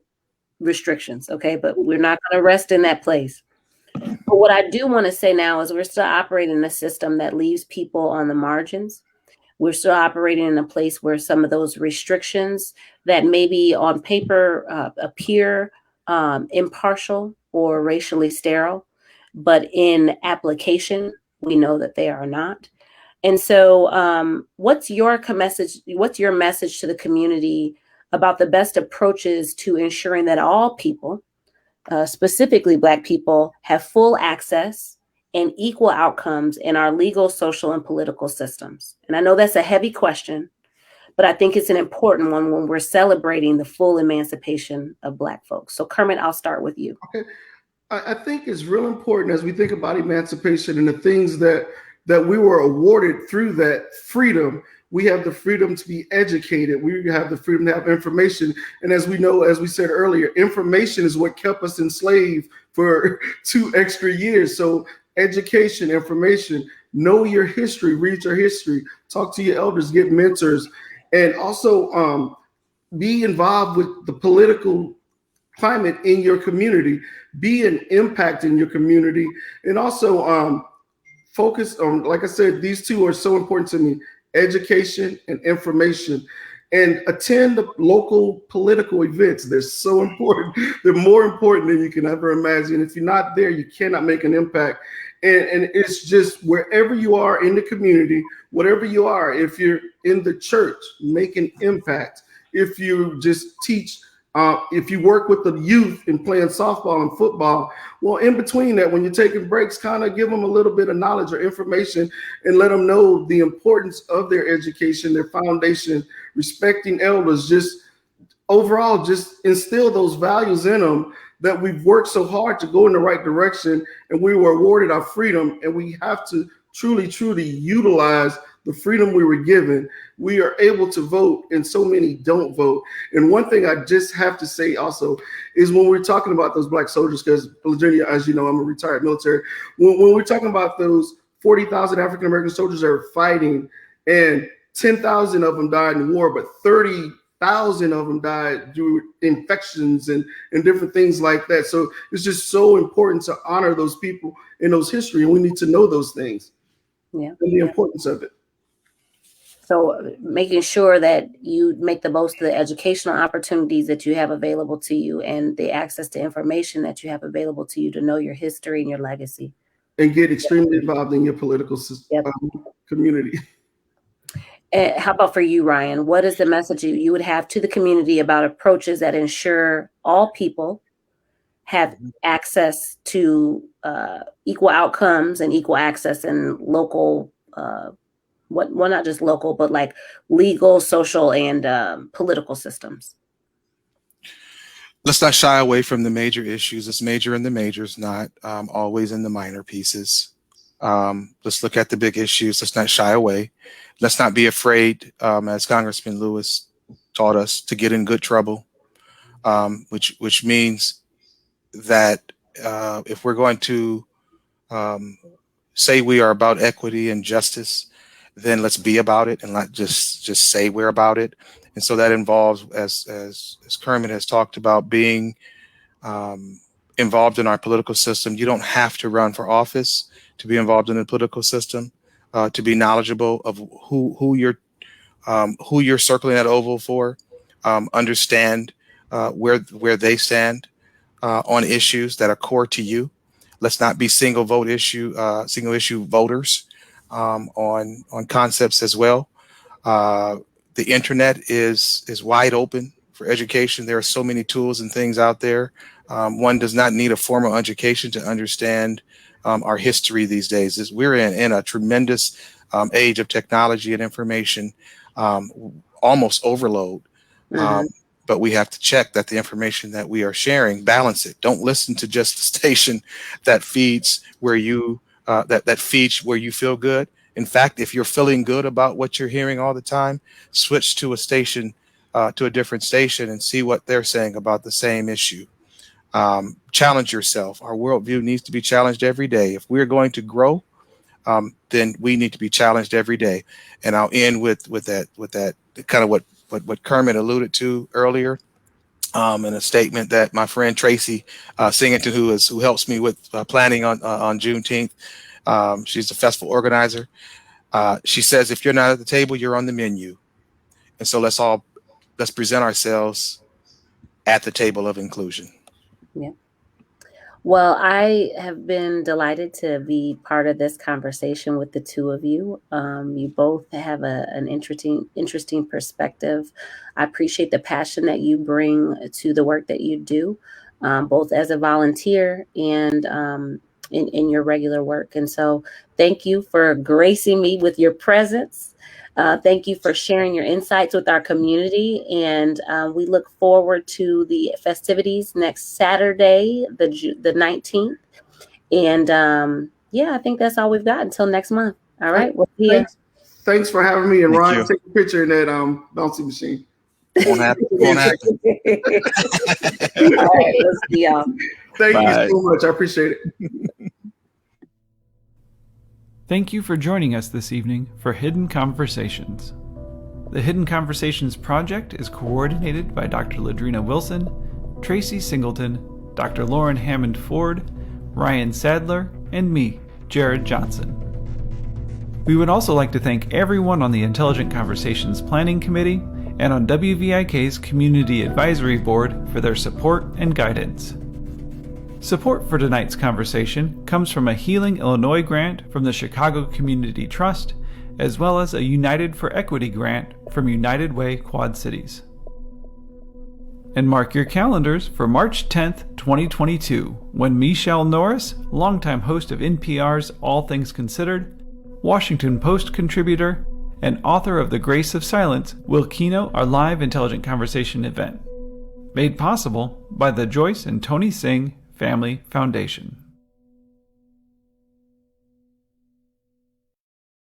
restrictions. Okay. But we're not going to rest in that place. But what I do want to say now is we're still operating in a system that leaves people on the margins. We're still operating in a place where some of those restrictions that maybe on paper appear impartial or racially sterile, but in application, we know that they are not. And so what's your message to the community about the best approaches to ensuring that all people, specifically Black people, have full access and equal outcomes in our legal, social, and political systems? And I know that's a heavy question, but I think it's an important one when we're celebrating the full emancipation of Black folks. So Kermit, I'll start with you. Okay. I think it's real important as we think about emancipation and the things that we were awarded through that freedom. We have the freedom to be educated. We have the freedom to have information. And as we know, as we said earlier, information is what kept us enslaved for 2 extra years. So education, information, know your history, read your history, talk to your elders, get mentors, and also be involved with the political climate in your community, be an impact in your community, and also focus on, like I said, these two are so important to me: education and information. And attend the local political events. They're so important. They're more important than you can ever imagine. If you're not there, you cannot make an impact. And it's just wherever you are in the community, whatever you are, if you're in the church, make an impact. If you just teach, if you work with the youth and playing softball and football, well, in between that, when you're taking breaks, kind of give them a little bit of knowledge or information and let them know the importance of their education, their foundation, respecting elders, just overall, just instill those values in them that we've worked so hard to go in the right direction, and we were awarded our freedom, and we have to truly, truly utilize the freedom we were given. We are able to vote, and so many don't vote. And one thing I just have to say also is when we're talking about those Black soldiers, because LaDrina, as you know, I'm a retired military. When we're talking about those 40,000 African-American soldiers that are fighting, and 10,000 of them died in war, but 30,000 of them died due to infections and different things like that. So it's just so important to honor those people in those history, and we need to know those things. Yeah. And the importance of it. So making sure that you make the most of the educational opportunities that you have available to you and the access to information that you have available to you to know your history and your legacy. And get extremely involved in your political community. And how about for you, Ryan? What is the message you would have to the community about approaches that ensure all people have access to equal outcomes and equal access in local, well, not just local, but like legal, social, and political systems? Let's not shy away from the major issues. Let's major in the majors, not always in the minor pieces. Let's look at the big issues. Let's not shy away. Let's not be afraid, as Congressman Lewis taught us, to get in good trouble, which means that if we're going to say we are about equity and justice, then let's be about it and not just say we're about it. And so that involves, as Kermit has talked about, being involved in our political system. You don't have to run for office to be involved in the political system, to be knowledgeable of who you're circling that oval for, understand where they stand on issues that are core to you. Let's not be single issue voters on concepts as well. The internet is wide open for education. There are so many tools and things out there. One does not need a formal education to understand our history these days. We're in a tremendous age of technology and information, almost overload. But we have to check that the information that we are sharing, balance it. Don't listen to just the station that feeds where you that feeds where you feel good. In fact, if you're feeling good about what you're hearing all the time, switch to a station, to a different station, and see what they're saying about the same issue. Challenge yourself. Our worldview needs to be challenged every day. If we're going to grow, then we need to be challenged every day. And I'll end with that kind of what Kermit alluded to earlier, in a statement that my friend Tracy Singleton, who helps me with planning on Juneteenth, she's the festival organizer. She says, if you're not at the table, you're on the menu. And so let's present ourselves at the table of inclusion. Yeah. Well, I have been delighted to be part of this conversation with the two of you. You both have an interesting perspective. I appreciate the passion that you bring to the work that you do, both as a volunteer and in your regular work. And so thank you for gracing me with your presence. Thank you for sharing your insights with our community. And we look forward to the festivities next Saturday, the 19th. And yeah, I think that's all we've got until next month. All right. We'll see you. Thanks for having me. And Ryan, take a picture in that bouncy machine. Won't happen. Won't happen. All right. Let's see y'all. Thank you so much. I appreciate it. Thank you for joining us this evening for Hidden Conversations. The Hidden Conversations project is coordinated by Dr. LaDrina Wilson, Tracy Singleton, Dr. Lauren Hammond Ford, Ryan Sadler, and me, Jared Johnson. We would also like to thank everyone on the Intelligent Conversations Planning Committee and on WVIK's Community Advisory Board for their support and guidance. Support for tonight's conversation comes from a Healing Illinois grant from the Chicago Community Trust, as well as a United for Equity grant from United Way Quad Cities. And mark your calendars for March 10th, 2022, when Michelle Norris, longtime host of NPR's All Things Considered, Washington Post contributor, and author of The Grace of Silence, will keynote our live Intelligent Conversation event, made possible by the Joyce and Tony Singh Family Foundation.